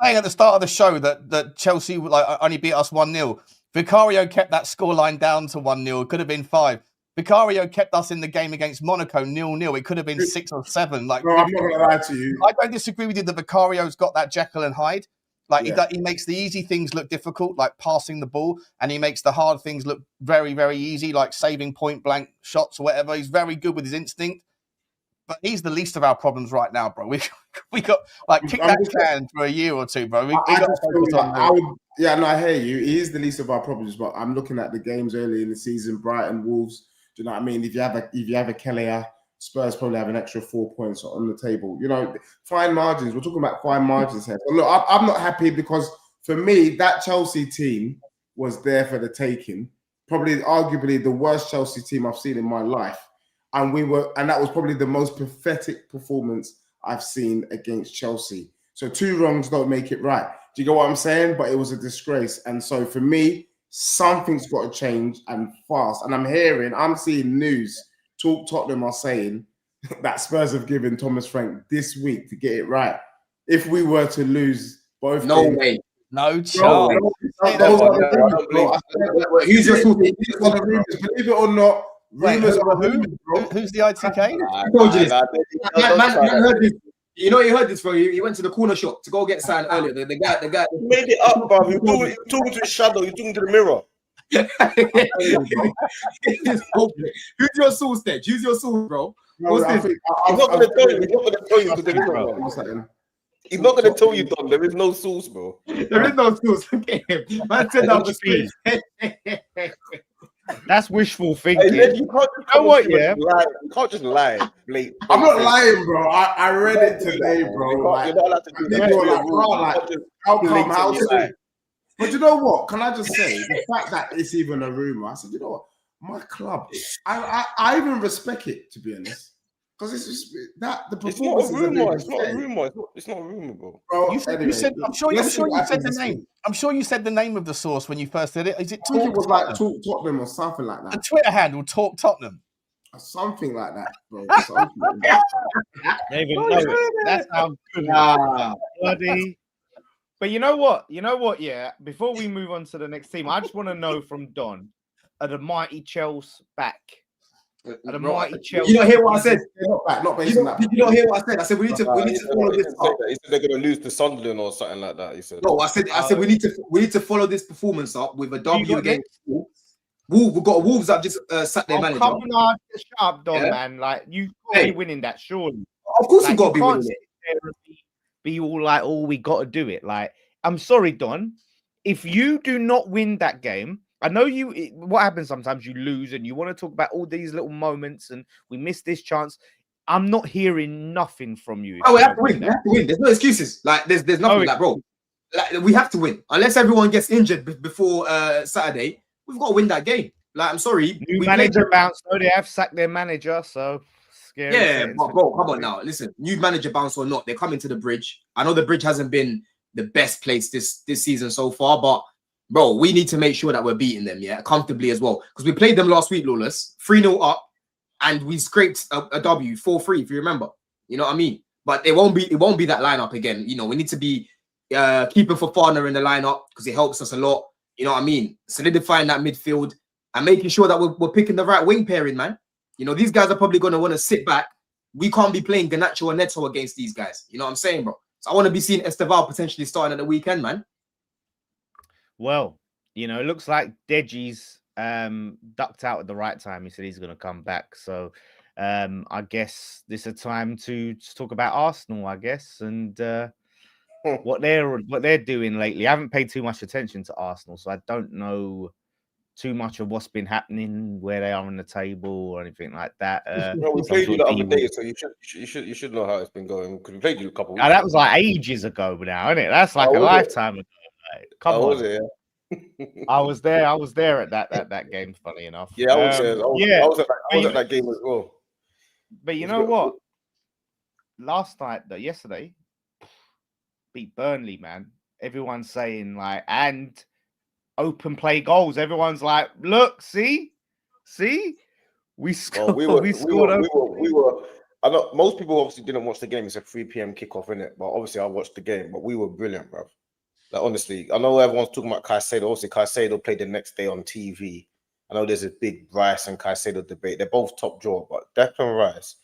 saying at the start of the show that Chelsea only beat us 1-0. Vicario kept that scoreline down to 1-0. It could have been 5. Vicario kept us in the game against Monaco 0-0. It could have been 6 or 7. Like, no, I'm not going to lie to you. I don't disagree with you that Vicario's got that Jekyll and Hyde. Like, he makes the easy things look difficult, like passing the ball, and he makes the hard things look very, very easy, like saving point-blank shots or whatever. He's very good with his instinct, but he's the least of our problems right now, bro. We got, like, kick that can for a year or two, bro. I hear you. He is the least of our problems, but I'm looking at the games early in the season, Brighton, Wolves. Do you know what I mean? If you have a Kelleher, Spurs probably have an extra 4 points on the table. You know, fine margins. We're talking about fine margins here. So look, I'm not happy because for me, that Chelsea team was there for the taking. Probably, arguably, the worst Chelsea team I've seen in my life, and that was probably the most pathetic performance I've seen against Chelsea. So 2 wrongs don't make it right. Do you get what I'm saying? But it was a disgrace, and so for me, something's got to change and fast. And I'm seeing news. Tottenham are saying that Spurs have given Thomas Frank this week to get it right. If we were to lose both games, no chance. Who's your source? Believe it or not, rumors are who's the ITK? I told you this. Man heard this. You know, he heard this from you. He went to the corner shop to go get signed earlier. The guy he made it up, bro. You're talking to his shadow. You're talking to the mirror. Who's your source, then? Who's your source, bro? He's not going to tell you. He's not going to tell you because there is no. He's not going to tell you, Don. There is no source, bro. There is no source. Okay, man said that was speed. That's wishful thinking. You can't just lie. I'm not lying, bro. I read it today, bro. You're not allowed to do that. How come? How soon? But you know what? Can I just say the fact that it's even a rumor? I said, you know what? My club, I even respect it, to be honest, because it's just that the performance. It's not a rumor. It's not a rumor, bro. You said. I'm sure you said the name. I'm sure you said the name of the source when you first said it. Is it? I think it was like Talk Tottenham or something like that. The Twitter handle Talk Tottenham. Something like that, bro. That's how good. Bloody. But you know what? Yeah. Before we move on to the next team, I just want to know from Don: are the mighty Chelsea back? Are the mighty Chelsea? You don't hear what I said? Not based on that. Did you not hear what I said? I said we need to follow this up. He said they're going to lose to Sunderland or something like that. He said. No, I said we need to follow this performance up with a W against Wolves. We've got Wolves that just sacked their manager. Come on, shut up, Don, man. Like you got to be winning that, surely. Of course, you got to be winning it. Be all like, oh, we got to do it. Like, I'm sorry, Don. If you do not win that game, I know what happens sometimes, you lose and you want to talk about all these little moments and we missed this chance. I'm not hearing nothing from you. Oh, we have to win. We have to win. There's no excuses. Like, there's nothing like, bro. Like, we have to win. Unless everyone gets injured before Saturday, we've got to win that game. Like, I'm sorry. New manager bounce. No, they have sacked their manager, so... Yeah, but bro, come on now. Listen, new manager bounce or not, they're coming to the bridge. I know the bridge hasn't been the best place this season so far, but bro, we need to make sure that we're beating them, comfortably as well. Because we played them last week, Lawless, 3-0 up, and we scraped a W, 4-3, if you remember. You know what I mean? But it won't be that lineup again. You know, we need to be keeping Fofana in the lineup because it helps us a lot. You know what I mean? Solidifying that midfield and making sure that we're picking the right wing pairing, man. You know, these guys are probably going to want to sit back. We can't be playing Garnacho and Neto against these guys. You know what I'm saying, bro? I want to be seeing Esteval potentially starting at the weekend, man. Well, you know, it looks like Deji's ducked out at the right time. He said he's going to come back. So I guess this is a time to talk about Arsenal, I guess, and what they're doing lately. I haven't paid too much attention to Arsenal, so I don't know too much of what's been happening, where they are on the table or anything like that. No, we played you the other day, so you should know how it's been going. Because we played you a couple weeks that was like ages ago now, isn't it? That's like a lifetime ago. Like, come on. Was it? I was there at that game, funny enough. Yeah, I was there. I was at that game as well. But you know what? Yesterday, beat Burnley, man. Everyone's saying like, and open play goals. Everyone's like, look, see, we scored. We were. I know most people obviously didn't watch the game. It's a 3 p.m. kickoff, innit? But obviously, I watched the game. But we were brilliant, bro. Like honestly, I know everyone's talking about Caicedo. Obviously, Caicedo played the next day on TV. I know there's a big Rice and Caicedo debate. They're both top drawer, but Declan Rice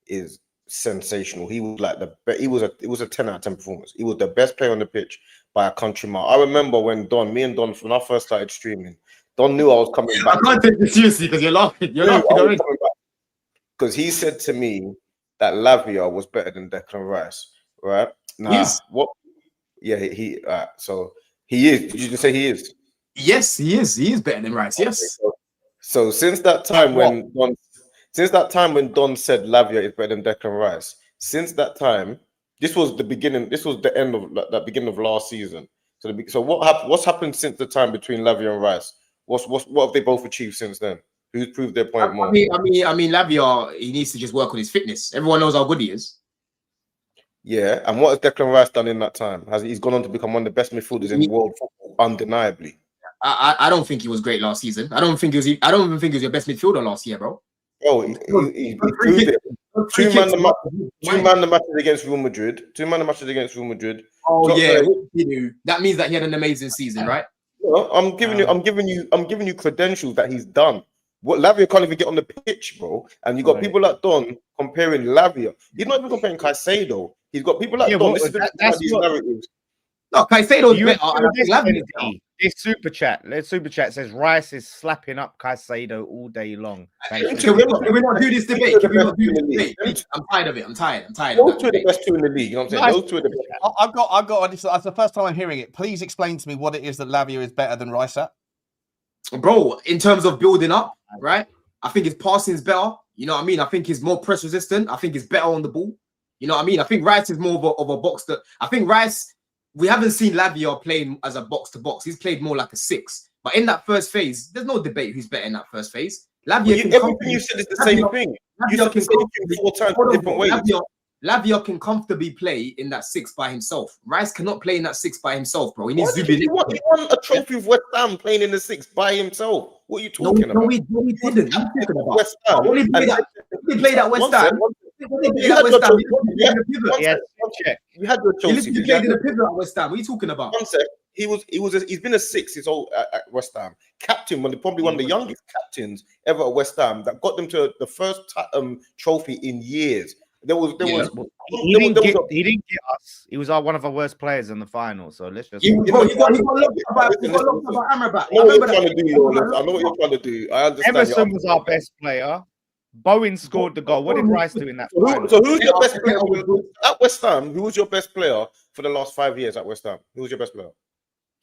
is sensational. He was like it was a 10 out of 10 performance. He was the best player on the pitch by a country mile. I remember when me and Don, when I first started streaming, Don knew I was coming back. I can't take this seriously because you're laughing. Because he said to me that Lavia was better than Declan Rice, right? Now, yes. What? Yeah, so he is. Did you just say he is? Yes, he is. He is better than Rice. Okay, yes. So since that time when Don said Lavia is better than Declan Rice, since that time, this was the beginning. This was the end of that beginning of last season. So what happened? What's happened since the time between Lavia and Rice? What have they both achieved since then? Who's proved their point more? I mean, Lavia, he needs to just work on his fitness. Everyone knows how good he is. Yeah, and what has Declan Rice done in that time? He's gone on to become one of the best midfielders in world football, undeniably. I don't think he was great last season. I don't even think he was your best midfielder last year, bro. Oh, he proved it. Two man the matches against Real Madrid. Oh yeah, that means that he had an amazing season, right? No, I'm giving you credentials that he's done. What Lavia can't even get on the pitch, bro. And you got people like Don comparing Lavia. He's not even comparing Caicedo. He's got people like Don. That's these narratives. No, Caicedo's better. This super chat says Rice is slapping up Caicedo all day long. Can we not do this debate? I'm tired of it. I'm tired. Those two are the best two in the league. You know what I'm saying? Those two are the best. I've got. That's the first time I'm hearing it. Please explain to me what it is that Lavia is better than Rice at. Bro, in terms of building up, right? I think his passing is better. You know what I mean? I think he's more press resistant. I think he's better on the ball. You know what I mean? I think Rice is more of a box. I think Rice. We haven't seen Lavia playing as a box to box. He's played more like a 6. But in that first phase, there's no debate who's better in that first phase. Everything you said is the same thing. You said the same thing 4 times in different ways. Lavia can comfortably play in that 6 by himself. Rice cannot play in that 6 by himself, bro. He needs Zubin. He won a trophy with West Ham playing in the 6 by himself. What are you talking about? No, he didn't. West Ham. When he played at West Ham. You had your Chelsea. He played in the pivot at West Ham. What are you talking about? One sec. He's been a 6 his whole at West Ham. Captain, probably one of the youngest captains ever at West Ham that got them to the first trophy in years. He didn't get us. He was one of our worst players in the final. So let's just. I know what you're trying to do. I understand. Emerson was our best player. Bowen scored the goal. What did Rice do in that final? So who's your best player at West Ham? Who was your best player for the last 5 years at West Ham? Who was your best player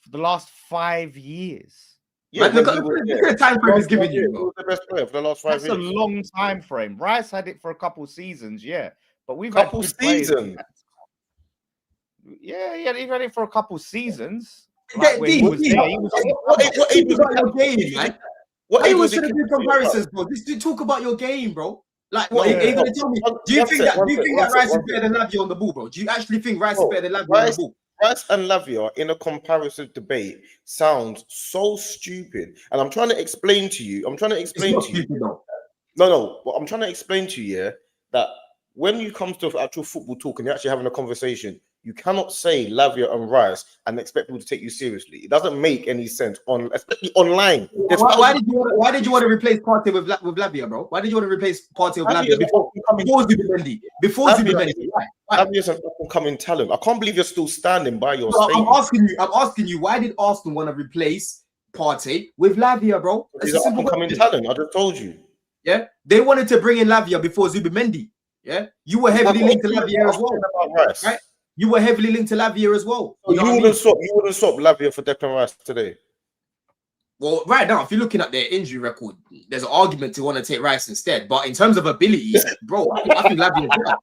for the last 5 years? Yeah, look at the time frame he's giving you. Who was the best player for the last 5 years? That's a long time frame. Rice had it for a couple seasons, yeah, but we've had good seasons. Yeah, he had it for a couple seasons. Like when he was there, he was what age was your game, man? What age was to do comparisons, bro? Just talk about your game, bro. Like, what are you gonna tell me? Do you think that Rice is better than Lavia on the ball, bro? Do you actually think Rice is better than Lavia on the ball? Rice and Lavia in a comparative debate sounds so stupid, and I'm trying to explain to you. No. I'm trying to explain to you, yeah, that when you come to actual football talk and you're actually having a conversation, You cannot say Lavia and Rice and expect people to take you seriously. It doesn't make any sense, especially online. Why did you want to replace Partey with Lavia, bro? Why did you want to replace Partey with Lavia before Zubimendi? Before Zubimendi. Lavia's an up-and-coming talent. I can't believe you're still standing by your statement. I'm asking you, why did Arsenal want to replace Partey with Lavia, bro? He's an up-and-coming talent. I just told you. Yeah, they wanted to bring in Lavia before Zubimendi. Yeah, you were heavily linked to Lavia as well, right? You were heavily linked to Lavia as well. You wouldn't swap Lavia for Declan Rice today. Well, right now, if you're looking at their injury record, there's an argument to want to take Rice instead. But in terms of ability, bro, I think Lavia is better.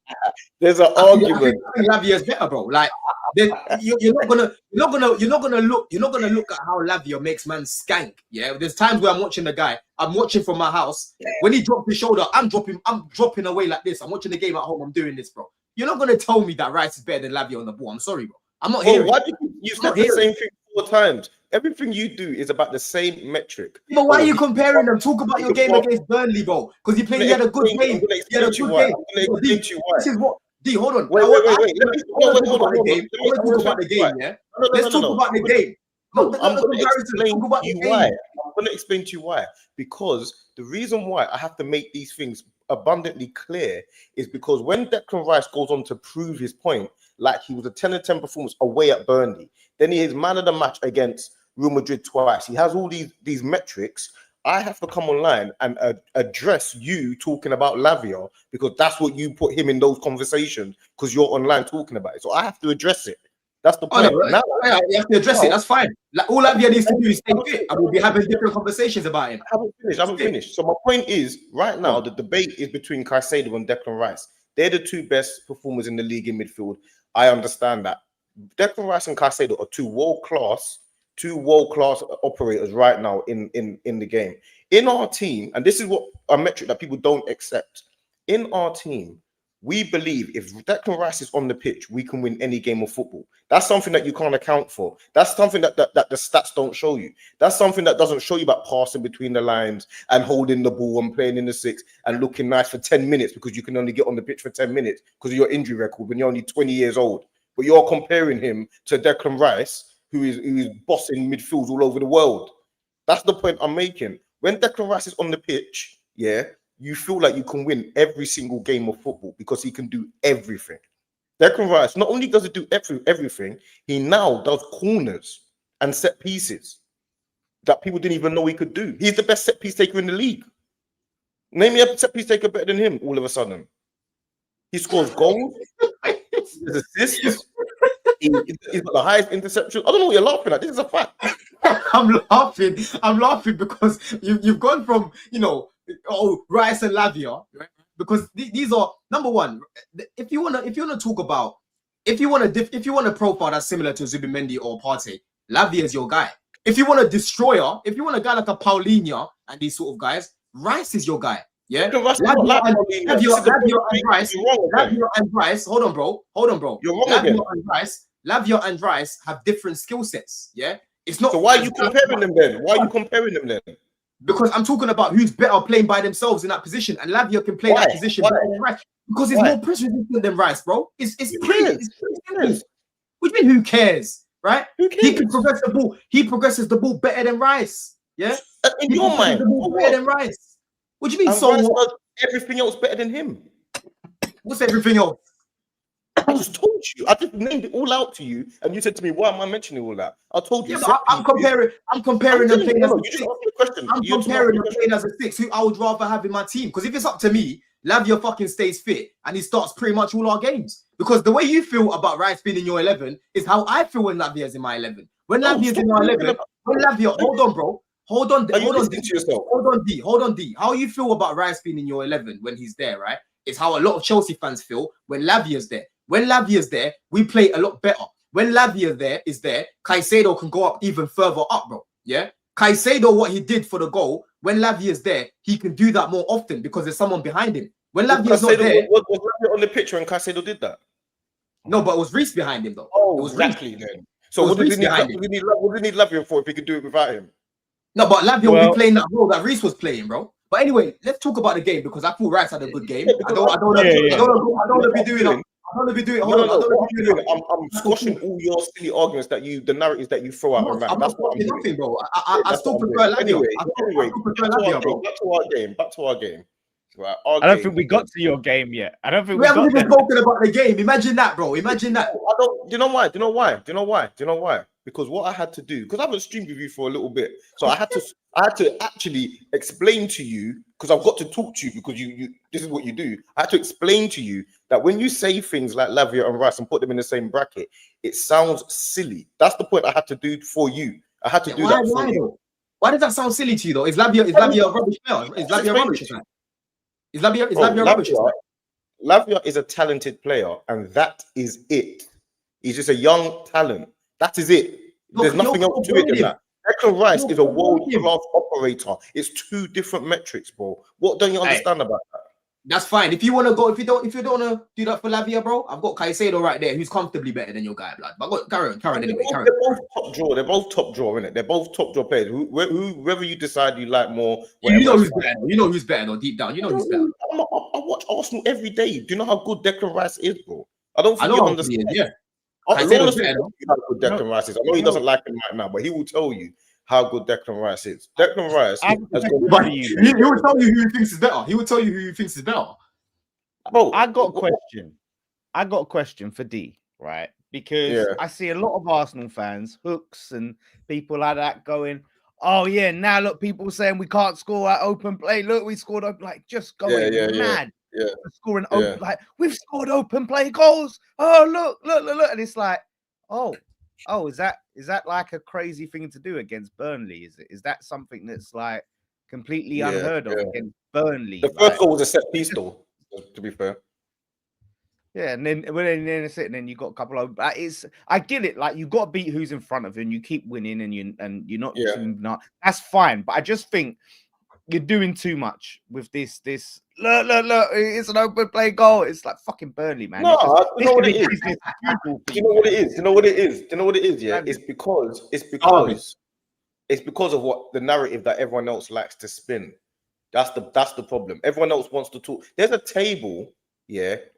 There's an argument. I think Lavia is better, bro. Like you're not gonna look at how Lavia makes man skank. Yeah, there's times where I'm watching the guy. I'm watching from my house. When he dropped his shoulder, I'm dropping away like this. I'm watching the game at home. I'm doing this, bro. You're not gonna tell me that Rice is better than Lavia on the ball. I'm sorry, bro. I'm not hearing. Why do you said the same thing 4 times? Everything you do is about the same metric. But why are you comparing them? Talk about your game against Burnley, bro. Because you had a good game. He had a good game. This is what. D, hold on. Wait. Let's talk about the game. Yeah. Let's talk about the game. No, I'm going to explain to you why. Because the reason why I have to make these things abundantly clear is because when Declan Rice goes on to prove his point, like he was a 10-10 performance away at Burnley, then he is man of the match against Real Madrid twice. He has all these metrics. I have to come online and address you talking about Lavia because that's what you put him in those conversations because you're online talking about it. So I have to address it. That's the point. Now, you have to address it. That's fine. Like, all Lavia needs to do is stay fit, and we'll be having different conversations about him. I haven't finished. So my point is, right now, the debate is between Caicedo and Declan Rice. They're the 2 best performers in the league in midfield. I understand that. Declan Rice and Caicedo are 2 world-class operators right now in the game. In our team, and this is what a metric that people don't accept. In our team, we believe if Declan Rice is on the pitch, we can win any game of football. That's something that you can't account for. That's something that the stats don't show you. That's something that doesn't show you about passing between the lines and holding the ball and playing in the 6 and looking nice for 10 minutes because you can only get on the pitch for 10 minutes because of your injury record when you're only 20 years old. But you're comparing him to Declan Rice, who is bossing midfields all over the world. That's the point I'm making. When Declan Rice is on the pitch, yeah, you feel like you can win every single game of football because he can do everything. Declan Rice, not only does he do everything, he now does corners and set pieces that people didn't even know he could do. He's the best set piece taker in the league. Name me a set piece taker better than him all of a sudden. He scores goals, his assists, he's got the highest interception. I don't know what you're laughing at. This is a fact. I'm laughing because you've gone from, Rice and Lavia, right? Because these are number one. If you wanna talk about if you want a profile that's similar to Zubimendi or Partey, Lavia is your guy. If you want a destroyer, if you want a guy like a Paulinho and these sort of guys, Rice is your guy. Yeah, Lavia and Rice. Hold on, bro. You're wrong again. Lavia and Rice have different skill sets. Yeah, it's not. So why are you comparing them then? Because I'm talking about who's better playing by themselves in that position, and Lavia can play that position better than Rice because it's more press resistant than Rice, bro. It's pretty. What do you mean? Who cares, right? Who cares? He can progress the ball. He progresses the ball better than Rice. Yeah, in your mind, better than Rice. What do you mean? And Rice does everything else better than him. What's everything else? I just told you. I just named it all out to you, and you said to me, "Why am I mentioning all that?" I told you. Yeah, but I'm comparing them playing as a 6. I'm comparing them playing as a 6 who I would rather have in my team. Because if it's up to me, Lavia fucking stays fit and he starts pretty much all our games. Because the way you feel about Rice being in your 11 is how I feel when Lavia is in my 11. When Lavia is in my 11, hold on, bro. Hold on, D. How you feel about Rice being in your 11 when he's there, right? It's how a lot of Chelsea fans feel when Lavia's there. When Lavia's there, we play a lot better. When Lavia is there, Caicedo can go up even further up, bro. Yeah? Caicedo, what he did for the goal, when Lavia's there, he can do that more often because there's someone behind him. When Lavia's not there... Was Lavia on the picture when Caicedo did that? No, but it was Reece behind him, though. Oh, it was exactly Reece. Then. So what did he need Lavia for if he could do it without him? No, but Lavia will be playing that role that Reece was playing, bro. But anyway, let's talk about the game because I thought Rice had a good game. I don't want to be doing I'm gonna be doing. No, Hold on. no, I'm no. gonna What be I'm doing. doing, I'm squashing all your silly arguments the narratives that you throw out and I'm That's not what I'm fucking doing. nothing, bro. I That's still what I'm prefer doing. Lavia. Anyway, I still prefer Lavia, bro. back to our game. Right, our I don't game. think we got to your game yet. I don't think We we haven't got even there. spoken about the game. Imagine that, bro. Imagine that. I don't. Do you know why? Do you know why? Do you know why? Do you know why? Because what I had to do, because I haven't streamed with you for a little bit, so I had to actually explain to you, because I've got to talk to you, because you this is what you do. I had to explain to you that when you say things like Lavia and Rice and put them in the same bracket, it sounds silly. That's the point I had to do for you. I had to do that for you. Though? Why does that sound silly to you, though? Is Lavia a rubbish player? Is Lavia rubbish? Is Lavia rubbish? Lavia is a talented player, and that is it. He's just a young talent. That is it. There's nothing else to it than that. Declan Rice is a world-class operator. It's two different metrics, bro. What don't you understand about that? That's fine. If you want to go, if you don't want to do that for Lavia, bro, I've got Caicedo right there, who's comfortably better than your guy, blood. But I got Karen anyway. They're both top draw. They're both top draw, innit? They're both top draw players. Whoever you decide you like more, you know who's better. You know who's better, though, deep down. You know who's better. I watch Arsenal every day. Do you know how good Declan Rice is, bro? I don't think you understand. Yeah. Lawless will tell you how good Declan Rice is. I know he doesn't like him right now, but he will tell you how good Declan Rice is. Declan Rice has gone. He will tell you who he thinks is better. He will tell you who he thinks is better. Bro, I got a question. I got a question for D, right? Because I see a lot of Arsenal fans, hooks and people like that going, oh yeah, now look, people saying we can't score at open play. Look, we scored up, like just going mad. Yeah. Scoring open, like we've scored open play goals. Oh, look. And it's like, oh, is that like a crazy thing to do against Burnley? Is that something that's like completely unheard of against Burnley? The first goal was a set piece, though, to be fair. Yeah, and then then you got a couple of. I get it. Like you got to beat who's in front of you, and you keep winning, and you're not. That's fine, but I just think you're doing too much with this. Look, it's an open play goal. It's like fucking Burnley, man. No, you know what it is. You know what it is. You know what it is. You know what it is. Yeah, it's because of what the narrative that everyone else likes to spin. That's the problem. Everyone else wants to talk. There's a table,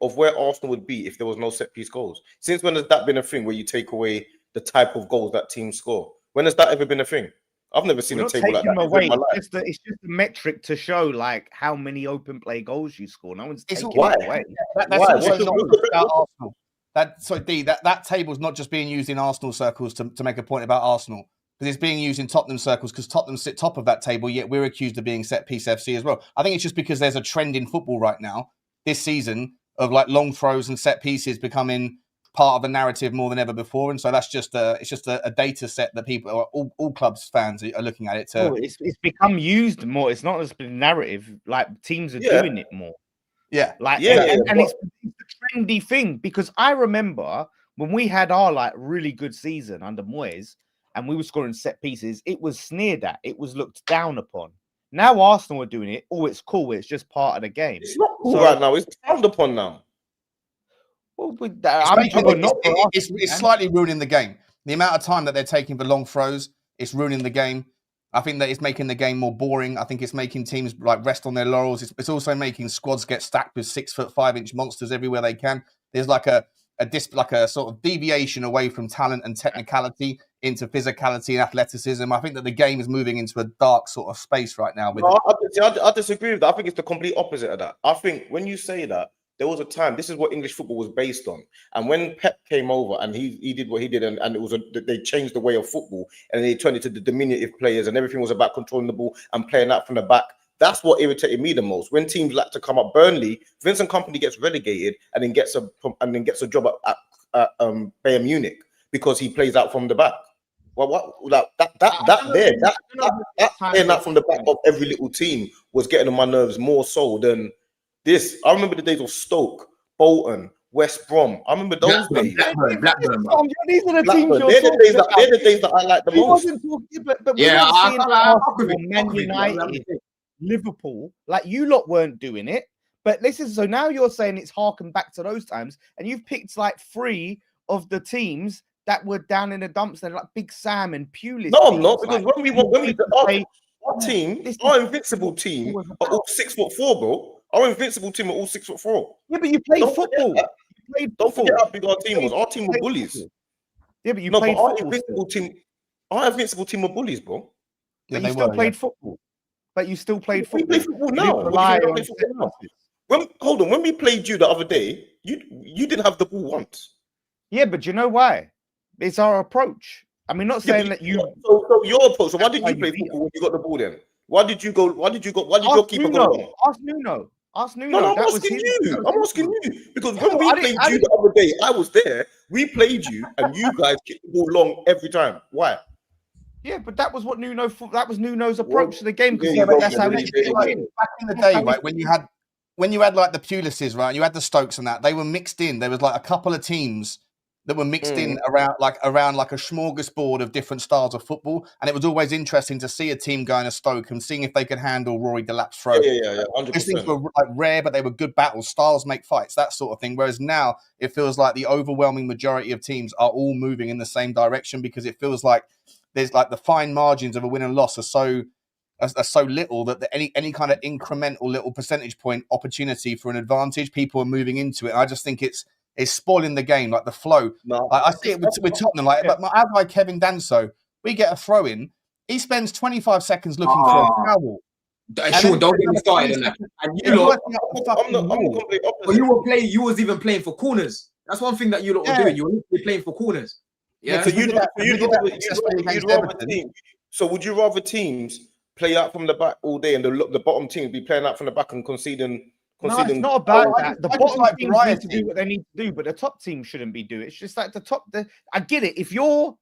of where Arsenal would be if there was no set piece goals. Since when has that been a thing where you take away the type of goals that teams score? When has that ever been a thing? I've never seen a table like that. Away. It's just a metric to show like how many open play goals you score. No one's taking it away. That's also not about Arsenal. That table's not just being used in Arsenal circles to make a point about Arsenal, because it's being used in Tottenham circles because Tottenham sit top of that table, yet we're accused of being set piece FC as well. I think it's just because there's a trend in football right now this season of like long throws and set pieces becoming part of the narrative more than ever before, and so that's just a data set that people, all clubs fans are looking at it. It's become used more. It's not just been narrative. Like teams are doing it more. And it's a trendy thing, because I remember when we had our like really good season under Moyes and we were scoring set pieces, it was sneered at. It was looked down upon. Now Arsenal are doing it. Oh, it's cool. It's just part of the game. It's not cool right now. It's frowned upon now. Well, it's slightly ruining the game. The amount of time that they're taking for long throws, it's ruining the game. I think that it's making the game more boring. I think it's making teams like rest on their laurels. It's also making squads get stacked with 6'5" monsters everywhere they can. There's like a sort of deviation away from talent and technicality into physicality and athleticism. I think that the game is moving into a dark sort of space right now. I disagree with that. I think it's the complete opposite of that. I think when you say that, there was a time, this is what English football was based on. And when Pep came over and he did what he did, and it was they changed the way of football and they turned it to the diminutive players and everything was about controlling the ball and playing out from the back. That's what irritated me the most. When teams like to come up, Burnley, Vincent Kompany gets relegated and then gets a job at Bayern Munich because he plays out from the back. Well, that playing out from the back of every little team was getting on my nerves more so than this. I remember the days of Stoke, Bolton, West Brom. I remember those days. Blackburn. These are the teams. They're the days that I like the most. But we're not seeing Man United, Liverpool. Like you lot weren't doing it. But listen, so now you're saying it's harkened back to those times, and you've picked like 3 of the teams that were down in the dumps, then like Big Sam and Pulis. No, I'm not, because our team, our invincible team, are all 6'4", bro. Our invincible team are all 6'4". Yeah, but you play football. You Don't forget how big our team was. Our team were bullies. Yeah, but you played our football. Our invincible team were bullies, bro. But you still played football. But you still played football. We play football now. When we played you the other day, you didn't have the ball once. Yeah, but you know why? It's our approach. I mean, not saying that you. So your approach. So why did you play football when you got the ball then? Why did your keeper go wrong? Ask Nuno. No, I'm asking you because when we played you the other day, I was there. We played you, and you guys kicked the ball long every time. Why? Yeah, but that was what Nuno's approach to the game. Because that's how he did it. Back in the day, right, when you had like the Pulises, right, you had the Stokes and that, they were mixed in. There was like a couple of teams that were mixed in around like a smorgasbord of different styles of football, and it was always interesting to see a team going to Stoke and seeing if they could handle Rory Delap's throw. Yeah, 100%. These things were like rare, but they were good battles. Styles make fights, that sort of thing. Whereas now it feels like the overwhelming majority of teams are all moving in the same direction because it feels like there's like the fine margins of a win and loss are so little that any kind of incremental little percentage point opportunity for an advantage, people are moving into it. And I just think it's spoiling the game, like the flow. No, I see it with Tottenham. But my guy Kevin Danso, we get a throw in. He spends 25 seconds looking for a foul. Sure, don't get me started on that. And you was even playing for corners. That's one thing that you lot were doing. You were playing for corners. Yeah. So would you rather teams play out from the back all day and the bottom teams be playing out from the back and conceding? No, it's not about that. The bottom teams need to do what they need to do, but the top team shouldn't be doing it. It's just like I get it. If you're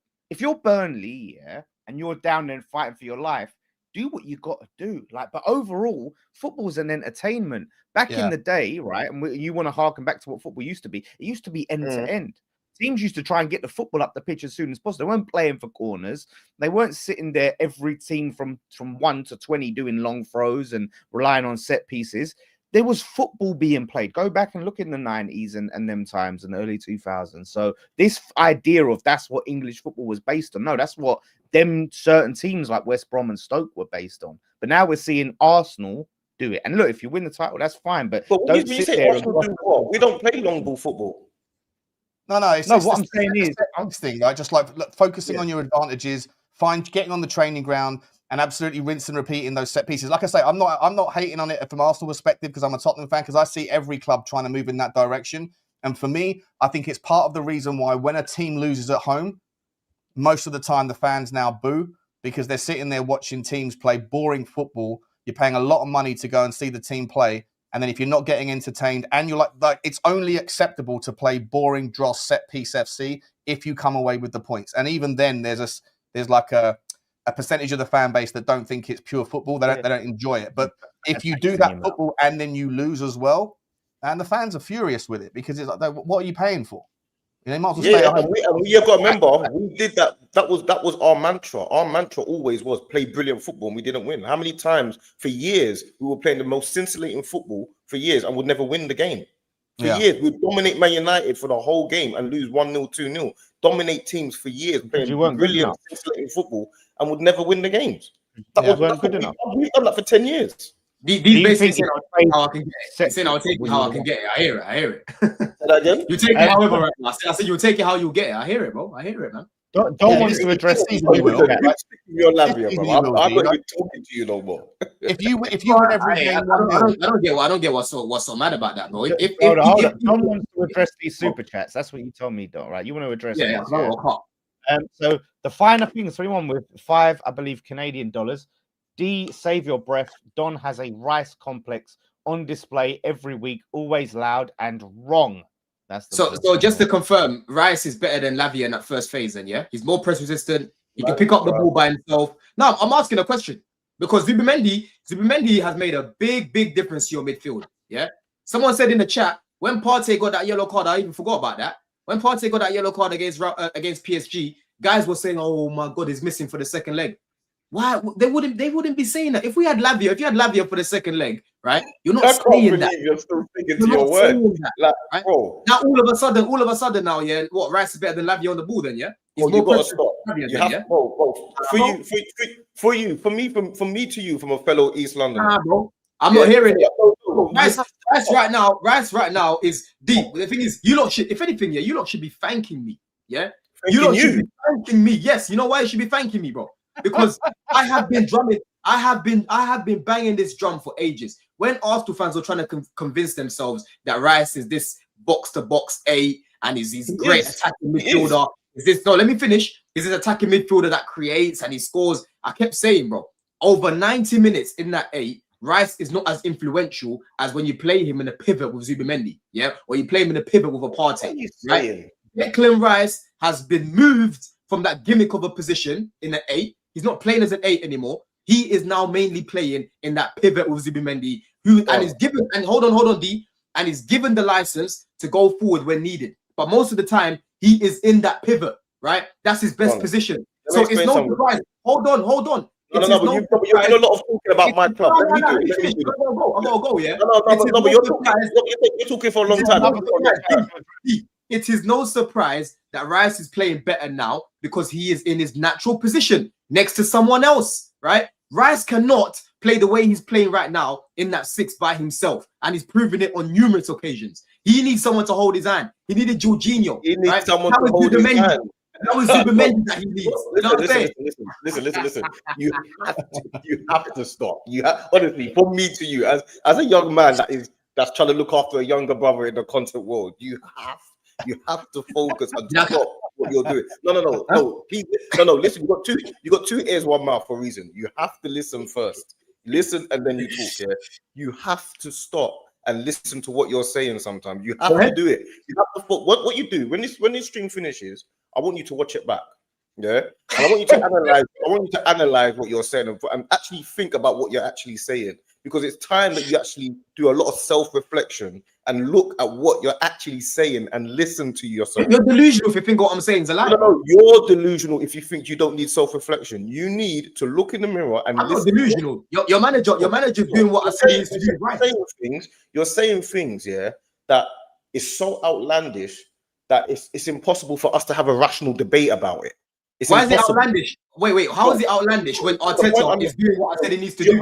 Burnley, yeah, and you're down there fighting for your life, do what you got to do. But overall, football's an entertainment. Back in the day, right? And you want to harken back to what football used to be. It used to be end to end. Teams used to try and get the football up the pitch as soon as possible. They weren't playing for corners. They weren't sitting there every team from 1 to 20 doing long throws and relying on set pieces. There was football being played. Go back and look in the 90s and them times and the early 2000s. So this idea of that's what English football was based on. No, that's what them certain teams like West Brom and Stoke were based on. But now we're seeing Arsenal do it. And look, if you win the title, that's fine. But don't sit there and we don't play long ball football. No. What I'm saying is thing, right? Just like focusing on your advantages, getting on the training ground, and absolutely rinse and repeat in those set pieces. Like I say, I'm not hating on it from Arsenal perspective because I'm a Tottenham fan, because I see every club trying to move in that direction. And for me, I think it's part of the reason why when a team loses at home, most of the time the fans now boo because they're sitting there watching teams play boring football. You're paying a lot of money to go and see the team play. And then if you're not getting entertained and you're like it's only acceptable to play boring dross set piece FC if you come away with the points. And even then there's like a percentage of the fan base that don't think it's pure football. They don't enjoy it. But if you do that football and then you lose as well, and the fans are furious with it because it's like, what are you paying for? You know, you might as well stay at home. You've got to remember, we did that. That was our mantra. Our mantra always was play brilliant football, and we didn't win. How many times for years we were playing the most scintillating football for years and would never win the game? For years, we'd dominate Man United for the whole game and lose 1-0, 2-0. Dominate teams for years, playing brilliant, scintillating football and would never win the games. That was good enough. We've done that for 10 years. These basically saying how I can get it. Saying I'll take it how I can get it. I hear it. Say that again? You take it however right now. I said you'll take it how you get it. I hear it, bro. I hear it, man. Don't want to address these people. Your Lavia, bro. I'm not even talking to you no more. If you win every game, I don't get what's so mad about that, bro. Don't want to address these super chats. That's what you told me, Don. Right? You want to address? So the finer thing is 3-1 with 5, I believe, Canadian dollars. D, save your breath. Don has a rice complex on display every week, always loud and wrong. That's the so just to confirm, Rice is better than Lavia in that first phase, then he's more press resistant. He can pick up the ball by himself. Now I'm asking a question because Zubimendi has made a big difference to your midfield. Yeah, someone said in the chat when Partey got that yellow card, I even forgot about that. When Partey got that yellow card against PSG, guys were saying, "Oh my God, he's missing for the second leg." Why they wouldn't be saying that if you had Lavia for the second leg, right? You're not saying that. You're still thinking to your word. That, right? Now all of a sudden now, what Rice is better than Lavia on the ball then, yeah? He's you gotta stop. For me to you, from a fellow East London. Bro. I'm not hearing it. Rice right now is deep. The thing is, you lot should, if anything, you lot should be thanking me. Yeah, you lot should be thanking me. Yes, you know why you should be thanking me, bro? Because I have been drumming. I have been banging this drum for ages. When Arsenal fans were trying to convince themselves that Rice is this box-to-box 8 and is this great attacking midfielder. Is this no? Let me finish. Is this attacking midfielder that creates and he scores? I kept saying, bro, over 90 minutes in that 8, Rice is not as influential as when you play him in a pivot with Zubimendi, yeah, or you play him in a pivot with a Partey. Right? Declan Rice has been moved from that gimmick of a position in an 8. He's not playing as an 8 anymore. He is now mainly playing in that pivot with Zubimendi, and is given, and hold on, D, and is given the license to go forward when needed. But most of the time, he is in that pivot, right? That's his best position. So it's no surprise. Hold on. No, but you're doing a lot of talking about my club. Let me do it. I'm gonna go, yeah? No, but you're talking for a long time. It is no surprise that Rice is playing better now because he is in his natural position next to someone else, right? Rice cannot play the way he's playing right now in that 6 by himself, and he's proven it on numerous occasions. He needs someone to hold his hand. He needed Jorginho. He needs someone to hold his hand. That was Zubimendi that he needs. Listen. You have to stop. Honestly, from me to you, as a young man that's trying to look after a younger brother in the content world, you have to focus and stop what you're doing. No. Please, no. Listen, you got two ears, one mouth for a reason. You have to listen first. Listen and then you talk. Yeah, you have to stop and listen to what you're saying. Sometimes you have to do it. You have to what you do when this stream finishes. I want you to watch it back. Yeah, and I want you to analyze. I want you to analyze what you're saying and actually think about what you're actually saying, because it's time that you actually do a lot of self-reflection and look at what you're actually saying and listen to yourself. You're delusional if you think what I'm saying is a lie. No, you're delusional if you think you don't need self-reflection. You need to look in the mirror and listen. Not delusional. Your manager's doing what I said he needs to do. Right. You're saying things, yeah, that is so outlandish that it's impossible for us to have a rational debate about it. Why is it outlandish? Wait. How is it outlandish when Arteta is doing what I said he needs to do? You're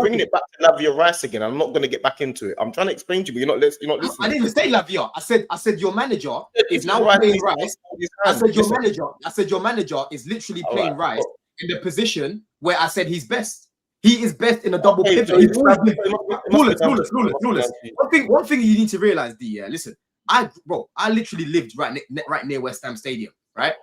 bringing it back to Lavia Rice again. I'm not going to get back into it. I'm trying to explain to you, but you're not listening. I didn't even say Lavia. I said your manager is now playing Rice. I said your manager is literally playing Rice in the position where I said he's best. He is best in a double pivot. Flawless. One thing you need to realize, D. Listen, I literally lived right near West Ham Stadium, right?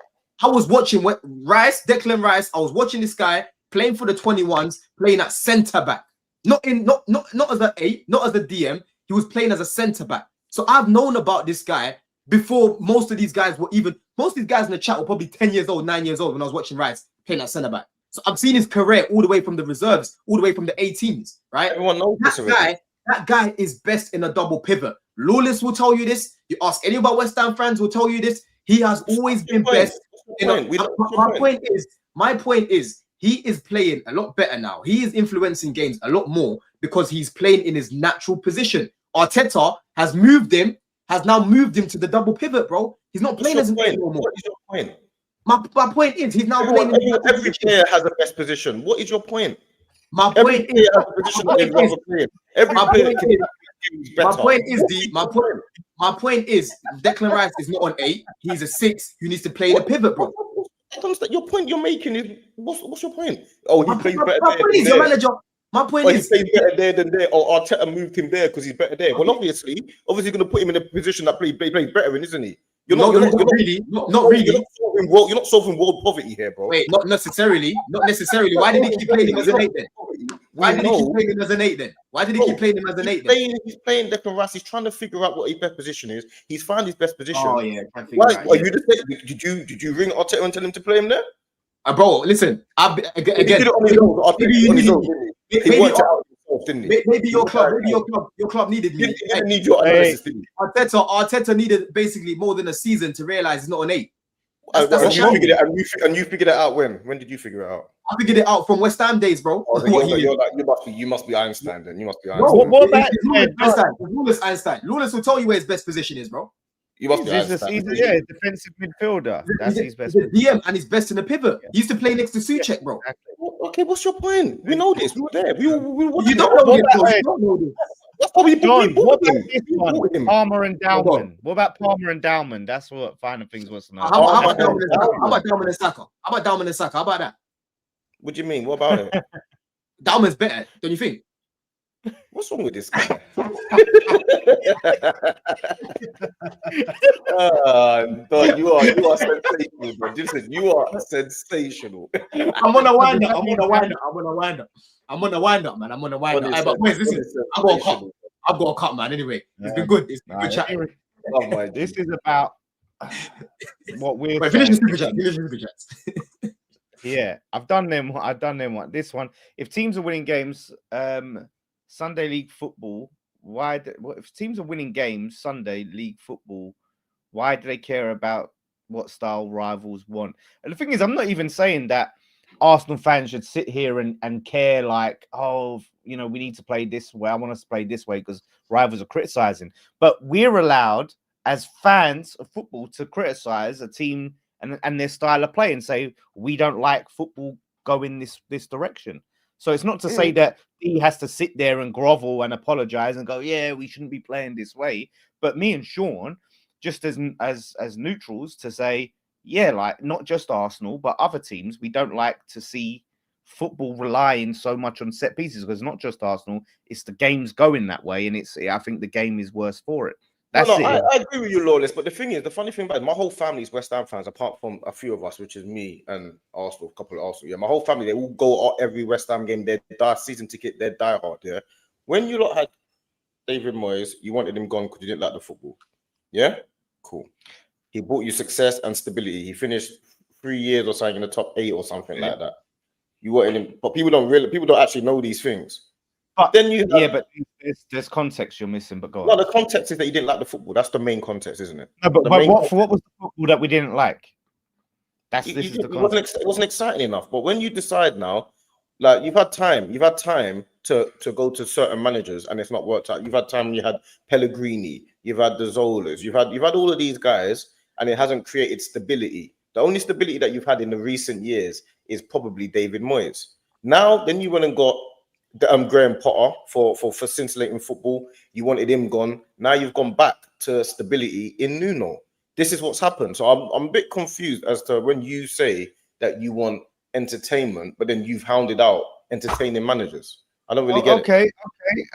I was watching Declan Rice. I was watching this guy playing for the 21s, playing at centre back, not as an 8, not as a DM. He was playing as a centre back. So I've known about this guy before most of these guys were even. Most of these guys in the chat were probably 10 years old, 9 years old when I was watching Rice playing at centre back. So I've seen his career all the way from the reserves, all the way from the 18s, right? Everyone knows that guy is best in a double pivot. Lawless will tell you this. You ask any about West Ham fans will tell you this. He has always been best. My point is, he is playing a lot better now. He is influencing games a lot more because he's playing in his natural position. Arteta has now moved him to the double pivot, bro. He's not playing as an 8 anymore. What is your point? My point is, he's now playing. Every player has a best position. What is your point? My point is, Declan Rice is not on 8. He's a 6 who needs to play the pivot, bro. Your point you're making is what's your point? Oh, he plays better. My point is, your manager. My point is, he plays better there than there. Or Arteta moved him there because he's better there. Well, obviously, going to put him in a position that plays better in, isn't he? Not really. You're not solving world poverty here, bro. Wait, not necessarily. Why did he keep playing him as an 8 then? Why did he keep playing him as an 8 then? He's playing Declan Rice. He's trying to figure out what his best position is. He's found his best position. Oh yeah, can't figure it out. Did you ring Arteta and tell him to play him there? Bro, listen. He worked it out himself, didn't he? Maybe your club needed me. He didn't need your analysis, did he? Arteta needed basically more than a season to realize he's not an 8. And you figured it out when? When did you figure it out? I figured it out from West Ham days, bro. You must be Einstein then. You must be Einstein. Bro, what about Einstein? Lewis will tell you where his best position is, bro. You must be Einstein. He's defensive midfielder. That's his best. He's a DM and he's best in the pivot. He used to play next to Souček, bro. Okay, what's your point? We know this. We were there. You don't know this. That's what we John, bought what about him. this We one? bought him. Palmer and Dowman. What about Palmer and Dowman? That's what Final Things wants to know. How about Palmer Dowman and and Saka? Dowman. How about Dowman and Saka? How about Dowman and Saka? How about that? What do you mean? What about it? Dowman's better, don't you think? What's wrong with this guy? God, you are sensational, bro. Listen, you are sensational. I'm gonna wind up. I'm gonna wind up. I'm gonna wind up. I'm gonna wind up, man. I'm gonna wind up. But wait, listen, I've got a cut. I've got a cut, man. Anyway, it's been good. It's been good chat. Oh my, This is about what we're Wait, finish the super chat. Finish the super chats. Yeah, I've done them. This one. If teams are winning games, Sunday league football. If teams are winning games, Sunday league football, why do they care about what style rivals want? And the thing is, I'm not even saying that Arsenal fans should sit here and care like, oh, you know, we need to play this way. I want us to play this way because rivals are criticizing. But we're allowed as fans of football to criticize a team and their style of play and say we don't like football going this direction. So it's not to say that he has to sit there and grovel and apologize and go, yeah, we shouldn't be playing this way. But me and Sean, just as neutrals, to say, yeah, like not just Arsenal, but other teams, we don't like to see football relying so much on set pieces because not just Arsenal, it's the game's going that way, and I think the game is worse for it. That's it. I agree with you, Lawless. But the thing is, the funny thing about it, my whole family is West Ham fans, apart from a few of us, which is me and Arsenal, a couple of Arsenal. Yeah, my whole family, they all go every West Ham game. They die season ticket. They die hard. Yeah. When you lot had David Moyes, you wanted him gone because you didn't like the football. Yeah. Cool. He brought you success and stability. He finished 3 years or something in the top 8 or something like that. You wanted him, but people don't actually know these things. But then you but there's context you're missing. But go on. No, the context is that you didn't like the football. That's the main context, isn't it? No, but what was the football that we didn't like? It wasn't exciting enough. But when you decide now, like you've had time to go to certain managers and it's not worked out. You've had time when you had Pellegrini, you've had the Zolas, you've had all of these guys, and it hasn't created stability. The only stability that you've had in the recent years is probably David Moyes. Now, then you went and got Graham Potter for scintillating football. You wanted him gone. Now you've gone back to stability in Nuno. This is what's happened. So I'm a bit confused as to when you say that you want entertainment, but then you've hounded out entertaining managers. I don't really get it.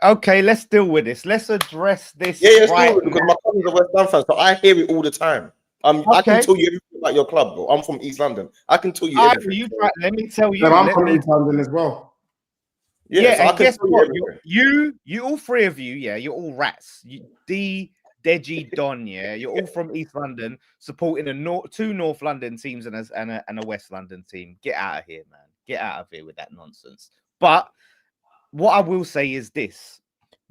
Okay. Let's deal with this. Let's address this. Yeah, right, because my cousins are West Ham fans, so I hear it all the time. I can tell you everything about your club, bro. I'm from East London. I can tell you everything. Let me tell you. I'm from East London as well. Yeah, so and guess what? You all three of you, yeah, you're all rats. Deji, Don, yeah, you're all from East London, supporting two North London teams and a West London team. Get out of here, man. Get out of here with that nonsense. But what I will say is this: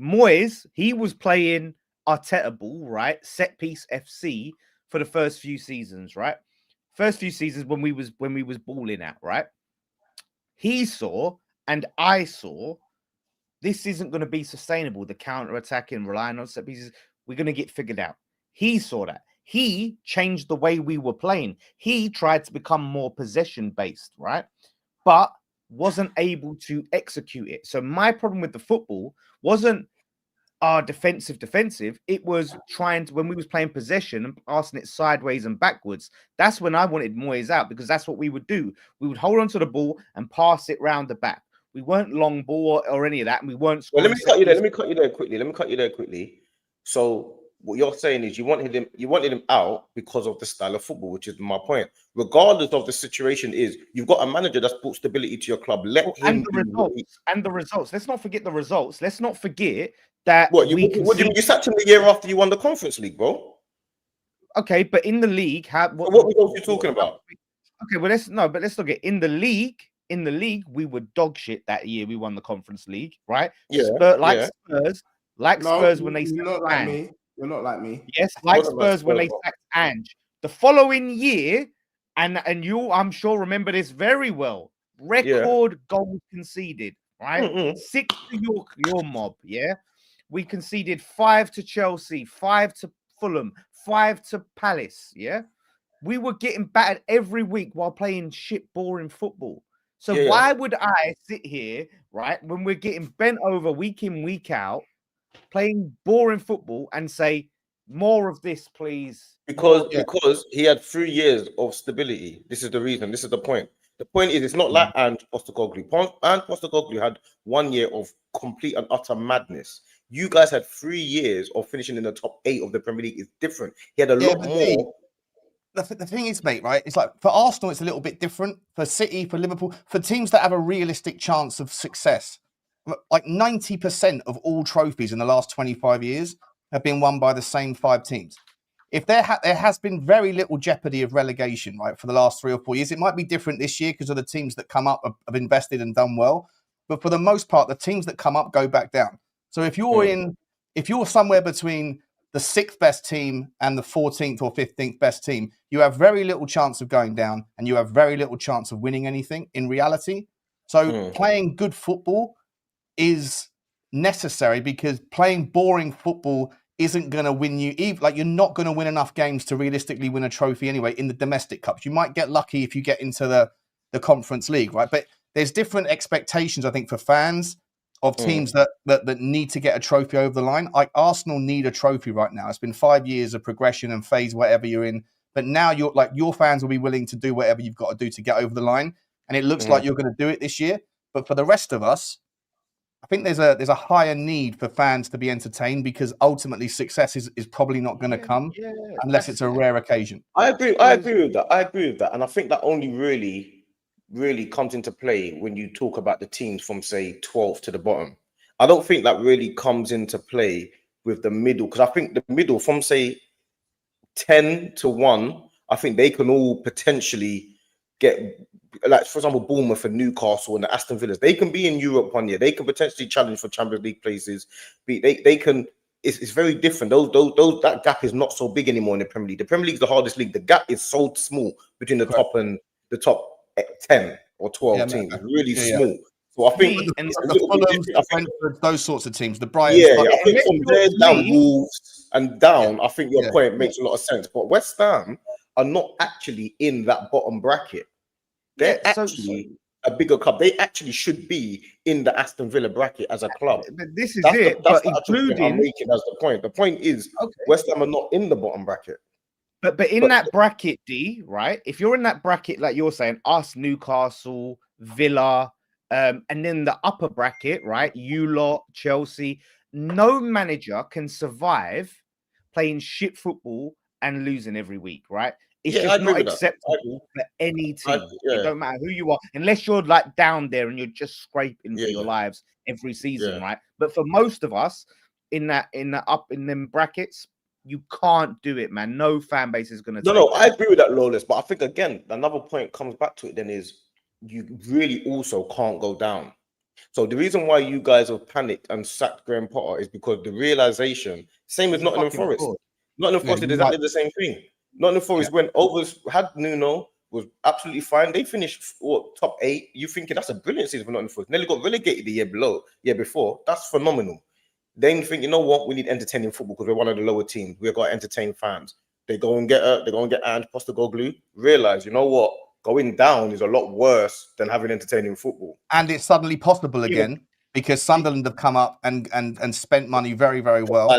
Moyes, he was playing Arteta ball, right? Set piece FC for the first few seasons, right? First few seasons when we was balling out, right? He saw. And I saw this isn't going to be sustainable. The counter-attacking, relying on set pieces, we're going to get figured out. He saw that. He changed the way we were playing. He tried to become more possession-based, right? But wasn't able to execute it. So my problem with the football wasn't our defensive. It was trying to, when we was playing possession and passing it sideways and backwards, that's when I wanted Moyes out, because that's what we would do. We would hold on to the ball and pass it round the back. We weren't long ball or any of that, and we weren't. Well, let me cut you there quickly. So what you're saying is you wanted him out because of the style of football, which is my point. Regardless of the situation, you've got a manager that's brought stability to your club. And the results. Let's not forget the results. Let's not forget that. What do you mean? You sacked him the year after you won the Conference League, bro. Okay, but in the league, what results are you talking about? Okay, well let's look at in the league. In the league, we were dog shit that year. We won the Conference League, right? Yeah. Spurs when they you're not like me. You're not like me. Yes, like Spurs when they sacked Ange. The following year, and you, I'm sure, remember this very well. Record goals conceded, right? 6 to your mob, yeah. We conceded 5 to Chelsea, 5 to Fulham, 5 to Palace, yeah. We were getting battered every week while playing shit, boring football. So why would I sit here, right, when we're getting bent over week in, week out, playing boring football and say more of this, please? Because he had 3 years of stability. This is the reason. This is the point. The point is, it's not like Ange Postecoglou. Ange Postecoglou had 1 year of complete and utter madness. You guys had 3 years of finishing in the top 8 of the Premier League. It's different. He had a lot more. The thing is, mate, right? It's like for Arsenal, it's a little bit different. For City, for Liverpool, for teams that have a realistic chance of success, like 90% of all trophies in the last 25 years have been won by the same 5 teams. If there has been very little jeopardy of relegation, right, for the last 3 or 4 years, it might be different this year because of the teams that come up have invested and done well. But for the most part, the teams that come up go back down. So if you're somewhere between the 6th best team and the 14th or 15th best team, you have very little chance of going down and you have very little chance of winning anything in reality. So playing good football is necessary because playing boring football isn't going to win you. You're not going to win enough games to realistically win a trophy anyway in the domestic cups. You might get lucky if you get into the Conference League, right? But there's different expectations, I think, for fans of teams that need to get a trophy over the line. Like Arsenal need a trophy right now. It's been 5 years of progression and phase, whatever you're in. But now your fans will be willing to do whatever you've got to do to get over the line. And it looks like you're going to do it this year. But for the rest of us, I think there's a higher need for fans to be entertained because ultimately success is probably not going to come unless it's a rare occasion. I agree with that. And I think that only really comes into play when you talk about the teams from, say, 12th to the bottom. I don't think that really comes into play with the middle, because I think the middle from, say, 10 to 1, I think they can all potentially get, like, for example, Bournemouth and Newcastle and the Aston Villas. They can be in Europe 1 year. They can potentially challenge for Champions League places. They can. It's very different. That gap is not so big anymore in the Premier League. The Premier League is the hardest league. The gap is so small between the top and the top 10 or 12 teams. It's really small. So I think the Brentford, those sorts of teams, the Brighton. I think from there down, Wolves and down, I think your point makes a lot of sense. But West Ham are not actually in that bottom bracket. They're actually a bigger club. They actually should be in the Aston Villa bracket as a club. But this is it. But including, I'm making as the point. The point is, West Ham are not in the bottom bracket. But in that bracket, D, right? If you're in that bracket, like you're saying, us, Newcastle, Villa, and then the upper bracket, right? You lot, Chelsea. No manager can survive playing shit football and losing every week, right? It's just not acceptable for any team. It don't matter who you are, unless you're like down there and you're just scraping for your lives every season, right? But for most of us in them brackets, you can't do it, man. No fan base is going to. No, I agree with that, Lawless. But I think again, another point comes back to it. Then is you really also can't go down. So the reason why you guys have panicked and sacked Graham Potter is because the realization, same as Nottingham Forest. Nottingham Forest did exactly the same thing. Nottingham Forest went over, had Nuno, was absolutely fine. They finished top 8. You thinking that's a brilliant season for Nottingham Forest? Nearly got relegated the year before. That's phenomenal. Then you think, you know what? We need entertaining football because we're one of the lower teams. We've got to entertain fans. They go and get Ange Postecoglou. Realize, you know what? Going down is a lot worse than having entertaining football. And it's suddenly possible again because Sunderland have come up and spent money very, very well.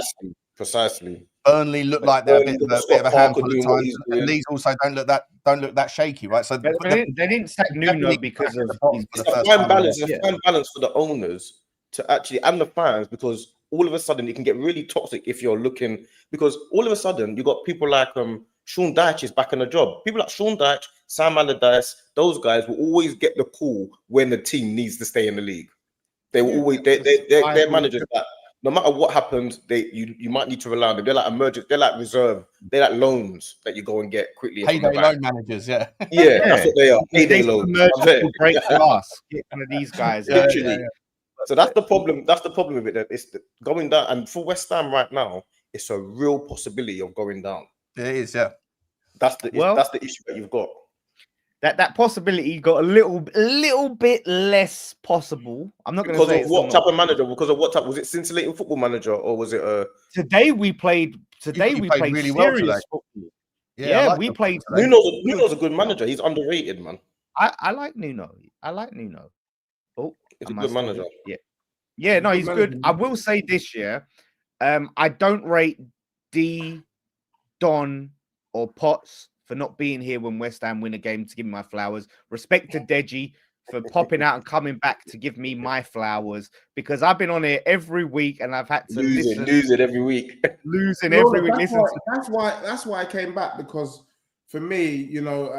Precisely. Burnley look like they're a bit of a handful of times. And these also don't look that shaky, right? So they didn't sack Nuno because of it's a fine balance. It's a fine balance for the owners to actually, and the fans, because all of a sudden it can get really toxic if you're looking, because all of a sudden you got people like Sean Dyche is back on the job. People like Sean Dyche, Sam Allardyce, those guys will always get the call when the team needs to stay in the league. They will always they're managers that no matter what happens, you might need to rely on them. They're like emergent, they're like reserve, they're like loans that you go and get quickly. Payday loan managers, that's what they are. Payday loans. Break glass. Get one of these guys. Literally. So that's the problem. That's the problem with it. It's going down, and for West Ham right now, it's a real possibility of going down. It is, yeah. That's the issue that you've got. That possibility got a little bit less possible. I'm not going to say because of what type of manager. Because of what type? Was it scintillating football manager or was it Today we played really well today. Football. Yeah, we played. Nuno's a good manager. He's underrated, man. I like Nuno. Oh, he's a good manager. Yeah, no, he's good. I will say this year, I don't rate D, Don, or Potts for not being here when West Ham win a game to give me my flowers. Respect to Deji for popping out and coming back to give me my flowers, because I've been on here every week and I've had to losing every week. Losing every week. That's why I came back, because for me, you know,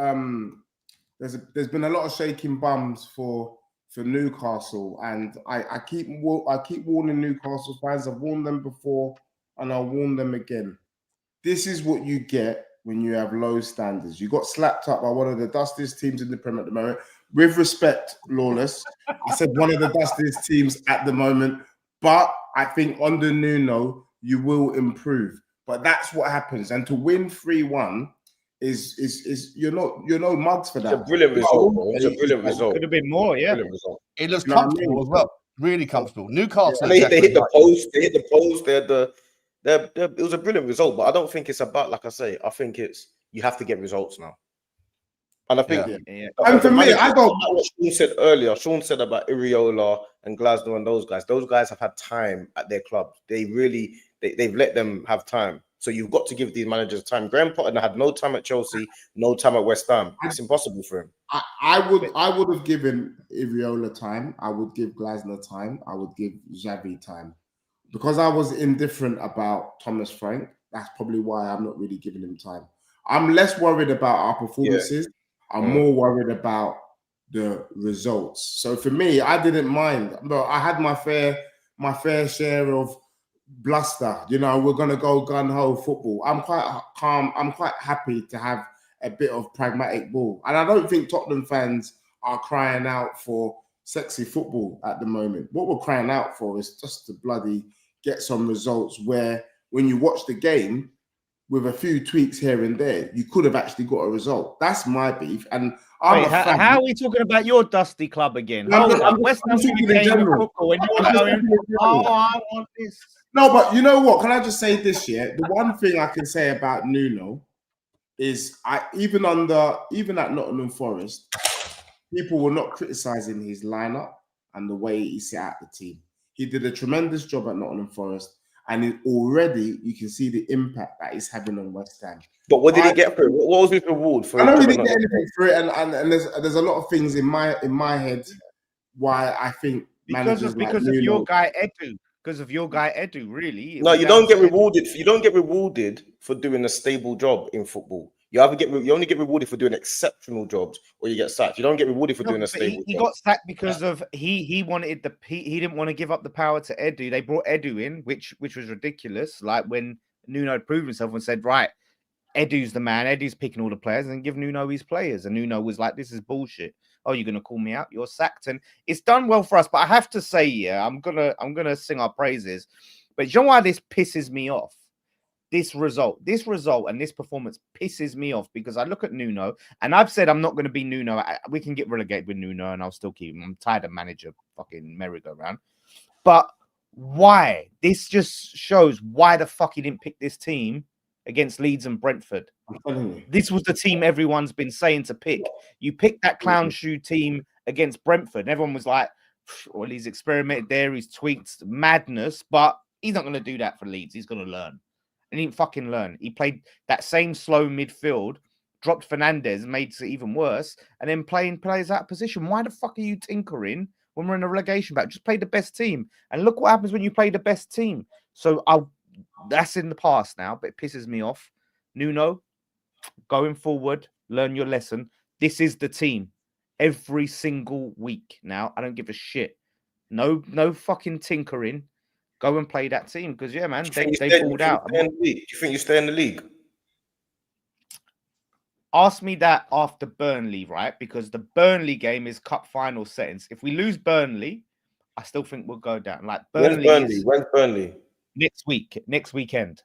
there's been a lot of shaking bums for Newcastle, and I keep warning Newcastle fans. I've warned them before, and I'll warn them again. This is what you get when you have low standards. You got slapped up by one of the dustiest teams in the Premier at the moment. With respect, Lawless, I said one of the dustiest teams at the moment, but I think under Nuno you will improve. But that's what happens, and to win 3-1 is you're no mugs for that. It's a brilliant result, bro. It's a brilliant result. Could have been more, yeah. It looks comfortable as well. Really comfortable. Newcastle. Yeah, they hit the post. They hit the post. It was a brilliant result, but I don't think it's about, like I say, I think it's you have to get results now. And I think, and for me, I don't. What Sean said earlier. Sean said about Iriola and Glasgow and those guys. Those guys have had time at their club. They've let them have time. So you've got to give these managers time. Graham Potter had no time at Chelsea, no time at West Ham. It's impossible for him. I would have given Iriola time. I would give Glasner time. I would give Xavi time. Because I was indifferent about Thomas Frank, that's probably why I'm not really giving him time. I'm less worried about our performances. Yeah. I'm more worried about the results. So for me, I didn't mind. But I had my fair share of bluster. You know, we're gonna go gun-ho football. I'm quite calm. I'm quite happy to have a bit of pragmatic ball. And I don't think Tottenham fans are crying out for sexy football at the moment. What we're crying out for is just to bloody get some results where when you watch the game, with a few tweaks here and there, you could have actually got a result. That's my beef. And how are we talking about your dusty club again? I'm West Ham football and you're going, I want this. No, but you know what? Can I just say this, yeah? The one thing I can say about Nuno is even at Nottingham Forest, people were not criticising his lineup and the way he set out the team. He did a tremendous job at Nottingham Forest. And already you can see the impact that it's having on West Ham. But what did he get for it? What was his reward for it? I know he didn't get anything for it, and there's a lot of things in my head why I think because of your guy Edu. Because of your guy Edu, really. No, you don't get rewarded. You don't get rewarded for doing a stable job in football. You only get rewarded for doing exceptional jobs, or you get sacked. You don't get rewarded for doing a stable job. He got sacked because of he wanted he didn't want to give up the power to Edu. They brought Edu in, which was ridiculous. Like when Nuno proved himself and said, right, Edu's the man. Edu's picking all the players, and give Nuno his players. And Nuno was like, this is bullshit. Oh, you're gonna call me out? You're sacked. And it's done well for us. But I have to say, yeah, I'm gonna sing our praises. But you know why this pisses me off? This result and this performance pisses me off, because I look at Nuno and I've said I'm not going to be Nuno. We can get relegated with Nuno and I'll still keep him. I'm tired of manager fucking merry-go-round. But why? This just shows why the fuck he didn't pick this team against Leeds and Brentford. This was the team everyone's been saying to pick. You picked that clown shoe team against Brentford. And everyone was like, well, he's experimented there. He's tweaked madness, but he's not going to do that for Leeds. He's going to learn. And he didn't fucking learn. He played that same slow midfield, dropped Fernandez, made it even worse, and then playing players out of position. Why the fuck are you tinkering when we're in a relegation battle? Just play the best team. And look what happens when you play the best team. So that's in the past now, but it pisses me off. Nuno, going forward, learn your lesson. This is the team. Every single week now. I don't give a shit. No fucking tinkering. Go and play that team, because yeah, man, they pulled out. Do you think you stay in the league? Ask me that after Burnley, right? Because the Burnley game is cup final settings. If we lose Burnley, I still think we'll go down. Like When's Burnley? Next weekend.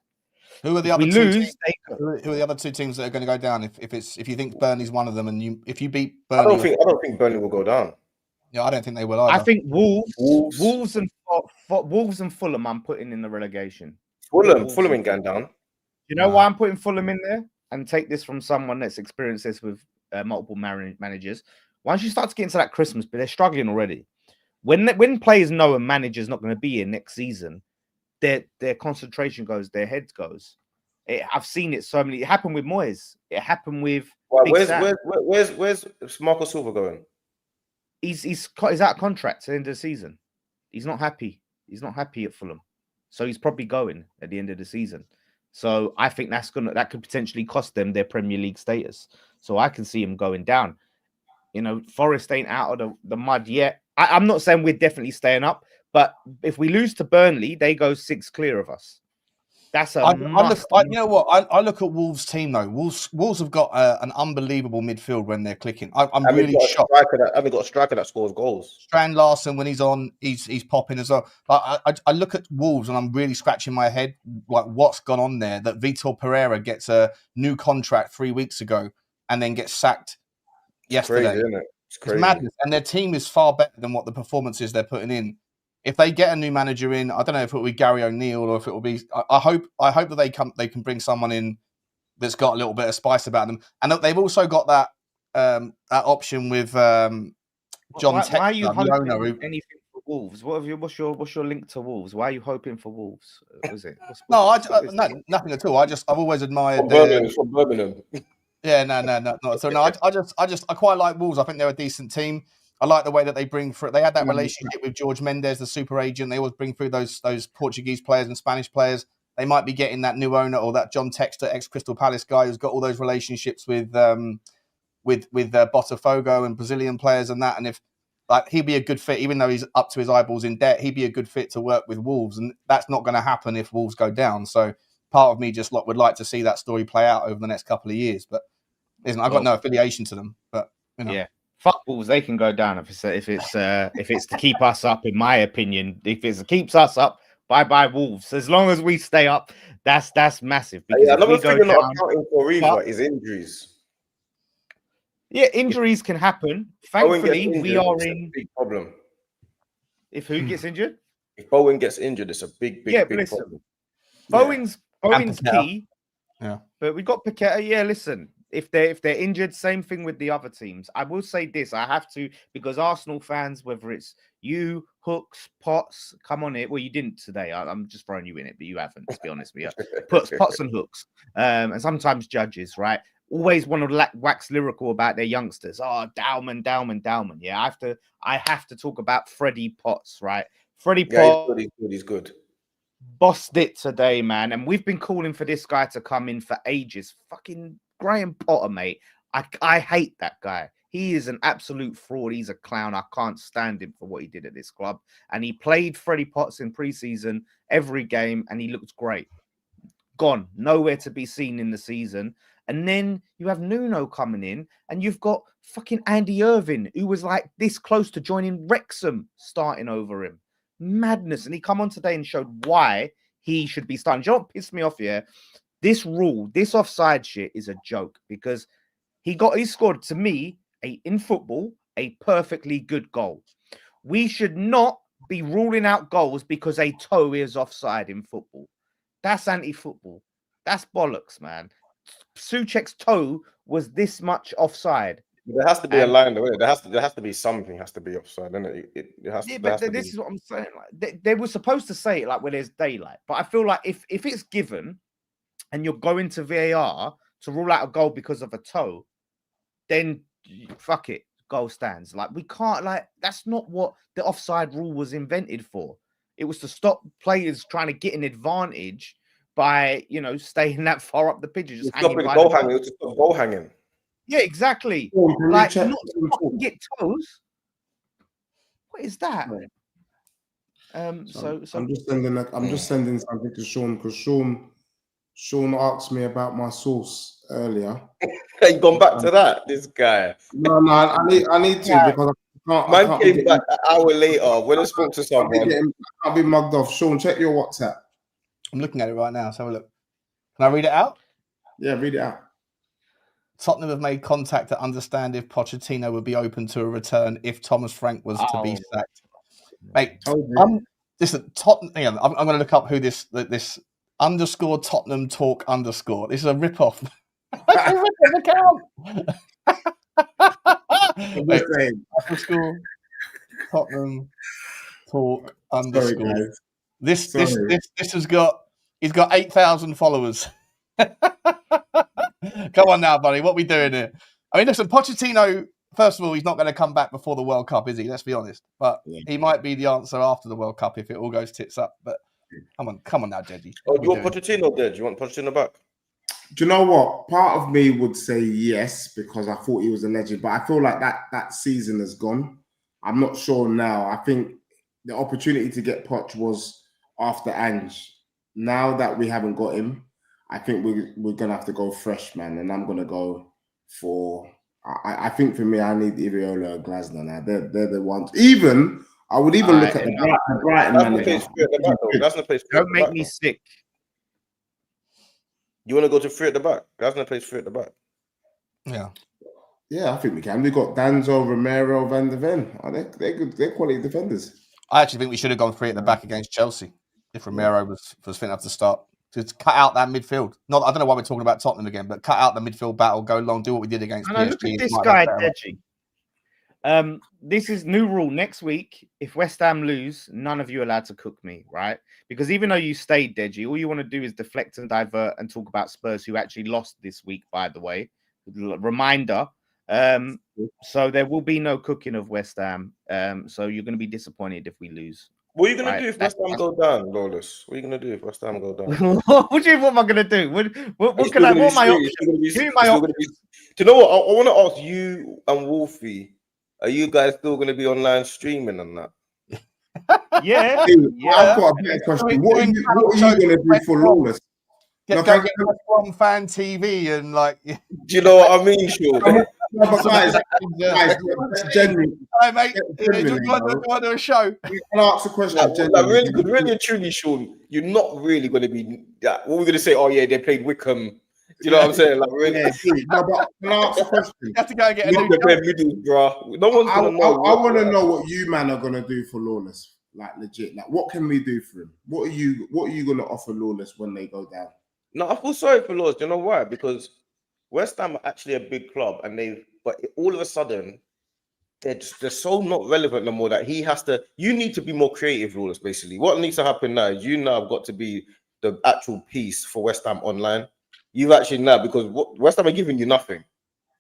Who are the other two teams? Who are the other two teams that are going to go down? If you think Burnley's one of them, and if you beat Burnley, I don't think Burnley will go down. Yeah, I don't think they will either. I think Wolves and Fulham I'm putting in the relegation. Fulham ain't going down. You know why I'm putting Fulham in there? And take this from someone that's experienced this with multiple managers. Once you start to get into that Christmas, but they're struggling already. When players know a manager's not going to be here next season, their concentration goes, their heads goes. I've seen it so many. It happened with Moyes. It happened with. Well, Big Sam. where's Marco Silva going? He's out of contract at the end of the season. He's not happy. He's not happy at Fulham, so he's probably going at the end of the season. So I think that could potentially cost them their Premier League status. So I can see him going down. You know, Forest ain't out of the mud yet. I'm not saying we're definitely staying up, but if we lose to Burnley, they go 6 clear of us. That's a must. You know what? I look at Wolves' team though. Wolves have got an unbelievable midfield when they're clicking. I'm really shocked. I haven't got a striker that scores goals. Strand Larson, when he's on, he's popping as well. I look at Wolves and I'm really scratching my head. Like, what's gone on there? That Vitor Pereira gets a new contract 3 weeks ago and then gets sacked yesterday. Crazy, isn't it? It's madness. And their team is far better than what the performances they're putting in. If they get a new manager in, I don't know if it will be Gary O'Neill or if it will be. I hope that they can bring someone in that's got a little bit of spice about them, and they've also got that option with John. Why are you hoping anything for Wolves? What's your link to Wolves? Why are you hoping for Wolves? Was it? Nothing at all. I've always admired. From Birmingham. Yeah, no. So no, I quite like Wolves. I think they're a decent team. I like the way that they bring through. They had that relationship with George Mendes, the super agent. They always bring through those Portuguese players and Spanish players. They might be getting that new owner or that John Textor, ex-Crystal Palace guy, who's got all those relationships with Botafogo and Brazilian players and that. And if he'd be a good fit, even though he's up to his eyeballs in debt, he'd be a good fit to work with Wolves. And that's not going to happen if Wolves go down. So part of me just would like to see that story play out over the next couple of years. But I've got no affiliation to them. But you know. Yeah. Fuck Wolves, they can go down if it's to keep us up. In my opinion, if it keeps us up, bye Wolves. As long as we stay up, that's massive. Because another thing you're not accounting for either is injuries. Yeah, injuries can happen. Thankfully, we are in a big problem. If who gets injured? If Bowen gets injured, it's a big problem. Bowen's key. Yeah, but we got Paqueta. Yeah, listen. If they're injured, same thing with the other teams. I will say this: I have to, because Arsenal fans, whether it's you, Hooks, Potts, come on it. Well, you didn't today. I'm just throwing you in it, but you haven't. To be honest with you, Potts and Hooks, and sometimes judges, right? Always want to wax lyrical about their youngsters. Oh, Dowman. Yeah, I have to talk about Freddie Potts, right? Freddie Potts, he's good. Bossed it today, man, and we've been calling for this guy to come in for ages. Fucking Graham Potter, mate. I hate that guy. He is an absolute fraud. He's a clown. I can't stand him for what he did at this club. And he played Freddie Potts in preseason every game, and he looked great. Gone. Nowhere to be seen in the season. And then you have Nuno coming in, and you've got fucking Andy Irvine, who was like this close to joining Wrexham, starting over him. Madness. And he come on today and showed why he should be starting. Do you know what pissed me off here? This rule, this offside shit is a joke, because he scored, to me, in football, a perfectly good goal. We should not be ruling out goals because a toe is offside in football. That's anti-football. That's bollocks, man. Souček's toe was this much offside. There has to be a line though. There has to be something has to be offside, isn't it? It has to. But this is what I'm saying. Like they were supposed to say it like when there's daylight, but I feel like if it's given and you're going to VAR to rule out a goal because of a toe, then fuck it, goal stands. Like we can't. Like that's not what the offside rule was invented for. It was to stop players trying to get an advantage by staying that far up the pitch, just hanging by goal hanging. Just stop goal hanging. Yeah, exactly. Like not to get toes. What is that? So I'm just sending something to Sean, because Sean asked me about my sauce earlier. You've gone back to that, this guy. No, I need to, because I can't came back an hour later when I spoke to someone. I can't be mugged off. Sean, check your WhatsApp. I'm looking at it right now. Let's have a look. Can I read it out? Yeah, read it out. Tottenham have made contact to understand if Pochettino would be open to a return if Thomas Frank was to be sacked. Mate, listen, Tottenham. I'm going to look up who this underscore Tottenham talk underscore. This is a rip-off. It's a rip-off account. Underscore Tottenham talk underscore. This has got. He's got 8,000 followers. Come on now, buddy. What are we doing here? I mean, listen, Pochettino. First of all, he's not going to come back before the World Cup, is he? Let's be honest. But he might be the answer after the World Cup if it all goes tits up. But come on now, Deji. Oh, do you want Pochettino there? Do you want Pochettino back? Do you know what? Part of me would say yes because I thought he was a legend, but I feel like that season has gone. I'm not sure now. I think the opportunity to get Poch was after Ange. Now that we haven't got him, I think we're gonna have to go fresh, man. And I'm gonna go for. I think for me, I need Iriola and Glasner now. They're the ones. I would even look at the Brighton manager. Don't make me sick. You want to go to three at the back? Glasner plays three at the back. Yeah, I think we can. We've got Danzo, Romero, Van der Ven. They're good. They're quality defenders. I actually think we should have gone 3 at the back against Chelsea if Romero was fit enough to start. To cut out that midfield. I don't know why we're talking about Tottenham again, but cut out the midfield battle, go long, do what we did against PSG. Look at this guy, Deji. This is new rule. Next week, if West Ham lose, none of you are allowed to cook me, right? Because even though you stayed, Deji, all you want to do is deflect and divert and talk about Spurs, who actually lost this week, by the way. Reminder. So there will be no cooking of West Ham. So you're going to be disappointed if we lose. What are you going to do if West Ham go down, Lawless? What are you going to do if West Ham go down? What am I going to do? What are my options? Do you know what? I want to ask you and Wolfie, are you guys still going to be online streaming and that? Yeah. I've got a better question. What are you going to do for Lawless? Get from Fan TV and like. Do you know what I mean, Sean? No, but guys, genuinely. Hi, mate. Do you want to do a show? You can ask a question. Really and truly, Sean, you're not really going to be that. What we're going to say, oh, yeah, they played Wickham. Do you know what I'm saying? Like, really? No, but can I ask a question? You have to go and get a new middle, bro. No one's going to know. I want to know what you, man, are going to do for Lawless. Like, legit. Like, what can we do for him? What are you going to offer Lawless when they go down? No, I feel sorry for Lawless. Do you know why? Because West Ham are actually a big club, but all of a sudden they're so not relevant no more that he has to. You need to be more creative, Lawless. Basically, what needs to happen now is you now have got to be the actual piece for West Ham online. You've actually now because West Ham are giving you nothing.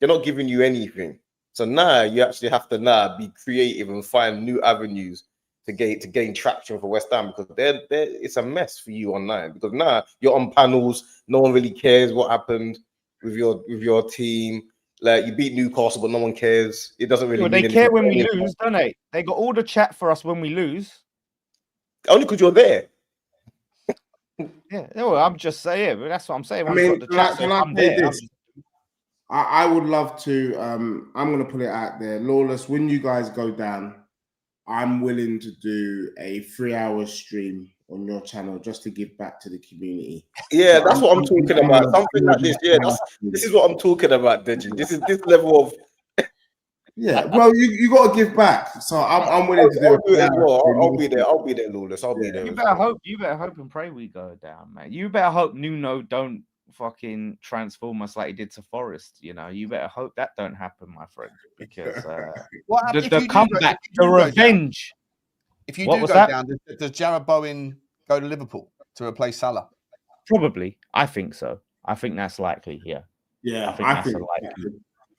They're not giving you anything. So now you actually have to now be creative and find new avenues to gain traction for West Ham because it's a mess for you online because now you're on panels. No one really cares what happened with your team. Like you beat Newcastle, but no one cares. It doesn't really. They care when we lose, don't they? They got all the chat for us when we lose. Only because you're there. Yeah, well, I'm just saying. That's what I'm saying. I mean, I would love to. I'm going to put it out there, Lawless. When you guys go down, I'm willing to do a 3-hour stream on your channel just to give back to the community. Yeah, that's what I'm talking about. Something like this. Yeah, this is what I'm talking about, Deji. This level of. Yeah, well, you got to give back. So I'm willing to do it. I'll be there. I'll be there, Lawless. I'll be there. You better hope and pray we go down, man. You better hope Nuno don't fucking transform us like he did to Forest. You know, you better hope that don't happen, my friend, because the comeback, the revenge. If you do go down, does Jarrod Bowen go to Liverpool to replace Salah? Probably. I think so. I think that's likely. Yeah. Yeah, I think that's likely.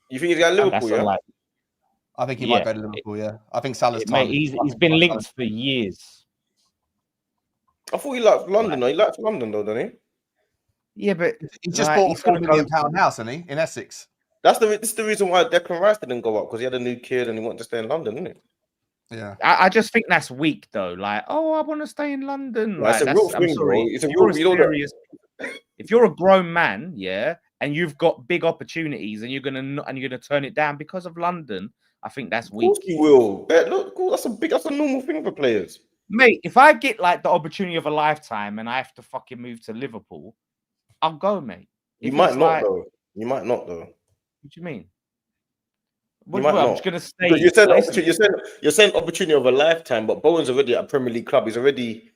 You think he's got Liverpool? Yeah. I think he might go to Liverpool. Yeah. I think Salah's time. Mate, he's been linked for years. I thought he liked London. Though. He likes London, though, doesn't he? Yeah, but he just bought a £4 million house, hasn't he, in Essex? That's the reason why Declan Rice didn't go up because he had a new kid and he wanted to stay in London, didn't he? Yeah. I just think that's weak, though. Like, oh, I want to stay in London. Like, it's a real thing, bro. It's a real serious. If you're a grown man, yeah, and you've got big opportunities and you're gonna turn it down because of London, I think that's weak. Of course you will. Look, cool. That's a normal thing for players. Mate, if I get like the opportunity of a lifetime and I have to fucking move to Liverpool, I'll go, mate. You might not, though. You might not, though. What do you mean? I'm just gonna say you're saying opportunity of a lifetime, but Bowen's already at a Premier League club. He's already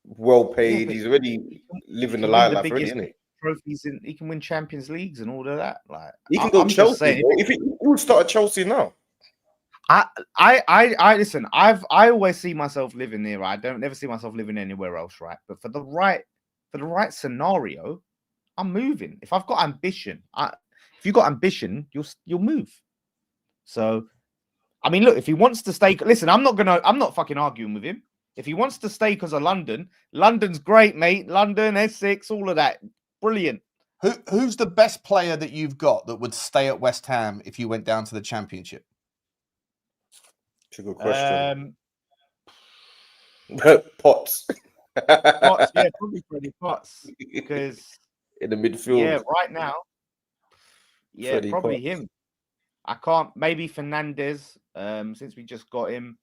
well paid. He's already living the life already, isn't he? Trophies he can win Champions Leagues and all of that. Like he can go to Chelsea. If he would start at Chelsea now. I listen. I always see myself living there. I don't never see myself living anywhere else, right? But for the right scenario, I'm moving. If I've got ambition, if you've got ambition, you'll move. So, I mean, look, if he wants to stay, listen, I'm not fucking arguing with him. If he wants to stay because of London, London's great, mate. London, Essex, all of that, brilliant. Who's the best player that you've got that would stay at West Ham if you went down to the Championship? It's a good question. Potts, yeah, probably Freddie Potts, because in the midfield, yeah, right now, yeah, Freddie probably Potts. him. I can't. Maybe Fernandez, since we just got him.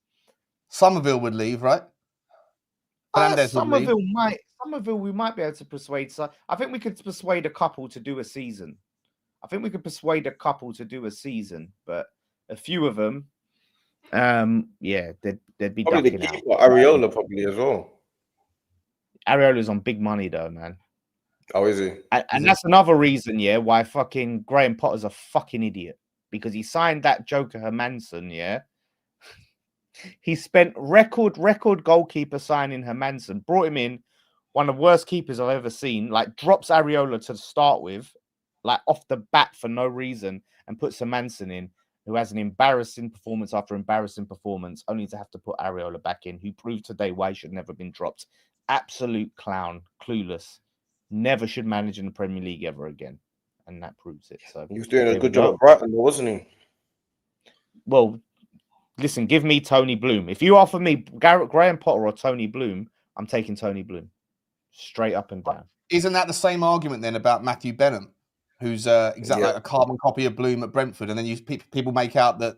Somerville would leave, right? Fernandez Somerville we might be able to persuade. So I think we could persuade a couple to do a season. But a few of them, yeah, they'd be probably ducking the out. keeper, Areola, probably as well. Areola's on big money though, man. Oh, is he? And that's another reason, yeah, why fucking Graham Potter's a fucking idiot, because he signed that Joker Hermanson, yeah. He spent record goalkeeper signing Hermanson, brought him in, one of the worst keepers I've ever seen, like drops Areola to start with, like off the bat for no reason, and puts Hermanson in, who has an embarrassing performance after embarrassing performance, only to have to put Areola back in, who proved today why he should never been dropped. Absolute clown, clueless. Never should manage in the Premier League ever again. And that proves it. So he was doing a good job at Brighton, wasn't he? Well, listen, give me Tony Bloom. If you offer me Graham Potter or Tony Bloom, I'm taking Tony Bloom. Straight up and down. Isn't that the same argument then about Matthew Benham, who's exactly like a carbon copy of Bloom at Brentford? And then people make out that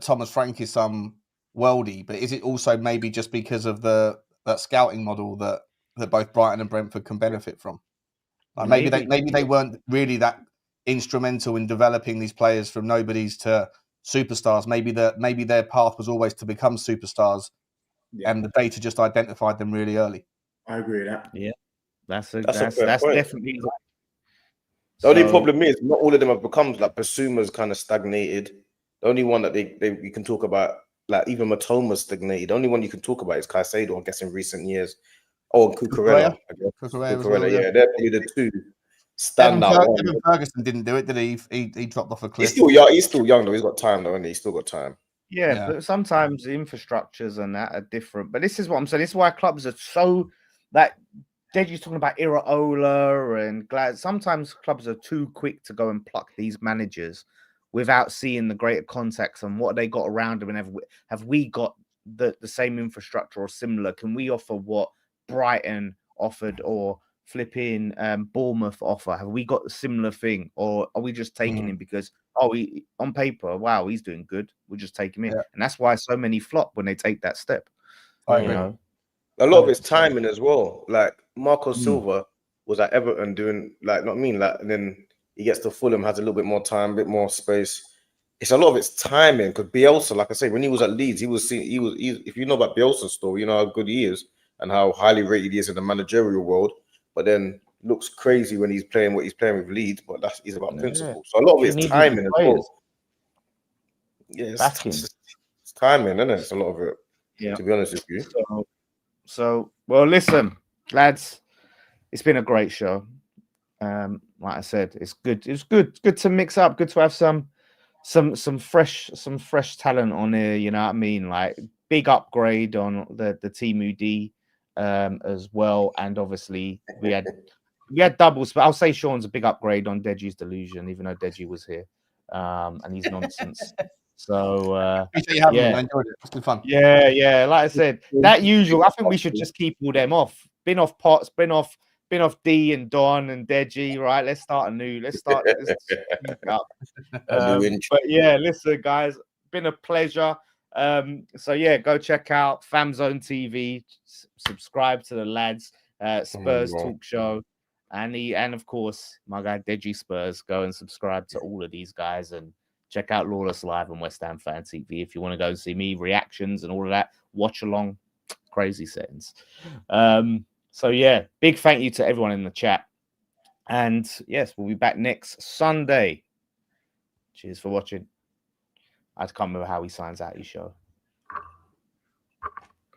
Thomas Frank is some worldie, but is it also maybe just because of that scouting model that both Brighton and Brentford can benefit from? Like maybe they weren't really that instrumental in developing these players from nobodies to superstars. Maybe their path was always to become superstars, and the data just identified them really early. I agree with that. Yeah, that's a fair point. Definitely. The only problem is not all of them have become like Basuma's kind of stagnated. The only one that we can talk about, like even Matoma's stagnated. The only one you can talk about is Caicedo, I guess, in recent years. Oh, and Cucurella. Cucurella, yeah, they're probably the two standout ones. Evan Ferguson didn't do it, did he? He dropped off a cliff. He's still young though. He's got time though, and he's still got time. Yeah, but sometimes the infrastructures and that are different. But this is what I'm saying. This is why clubs are so like Deji's talking about Iraola and Glad. Sometimes clubs are too quick to go and pluck these managers without seeing the greater context and what they got around them. And have we got the same infrastructure or similar? Can we offer what Brighton offered or flipping Bournemouth offer? Have we got a similar thing, or are we just taking him because on paper, wow, he's doing good, we'll just take him in? And that's why so many flop when they take that step. I agree. A lot of it's timing as well. Like Marco Silva was at Everton doing and then he gets to Fulham, has a little bit more time, a bit more space. It's a lot of it's timing, because Bielsa, like I say, when he was at Leeds, if you know about Bielsa's story, you know how good he is and how highly rated he is in the managerial world. But then looks crazy when he's playing what he's playing with Leeds. But he's about principle. So a lot of it's timing as well. Yeah, it's timing, isn't it? It's a lot of it. Yeah, to be honest with you. So well, listen, lads, it's been a great show. Like I said, it's good. It's good to mix up. Good to have some fresh talent on here. You know what I mean? Like big upgrade on the Timu D as well, and obviously we had doubles. But I'll say Sean's a big upgrade on Deji's delusion, even though Deji was here, and he's nonsense. So I enjoyed it. It's been fun. Yeah. Like I said, that usual. I think we should just keep all them off. Bin off Potts. Bin off D and Don and Deji. Right. Let's start anew. Let's start. Up. But yeah, listen, guys, been a pleasure. So yeah, go check out Famzone TV. Subscribe to the lads. Spurs Talk Show. And of course, my guy Deji Spurs. Go and subscribe to all of these guys and check out Lawless Live and West Ham Fan TV if you want to go and see me, reactions and all of that. Watch along, crazy settings. So yeah, big thank you to everyone in the chat. And yes, we'll be back next Sunday. Cheers for watching. I can't remember how he signs out his show.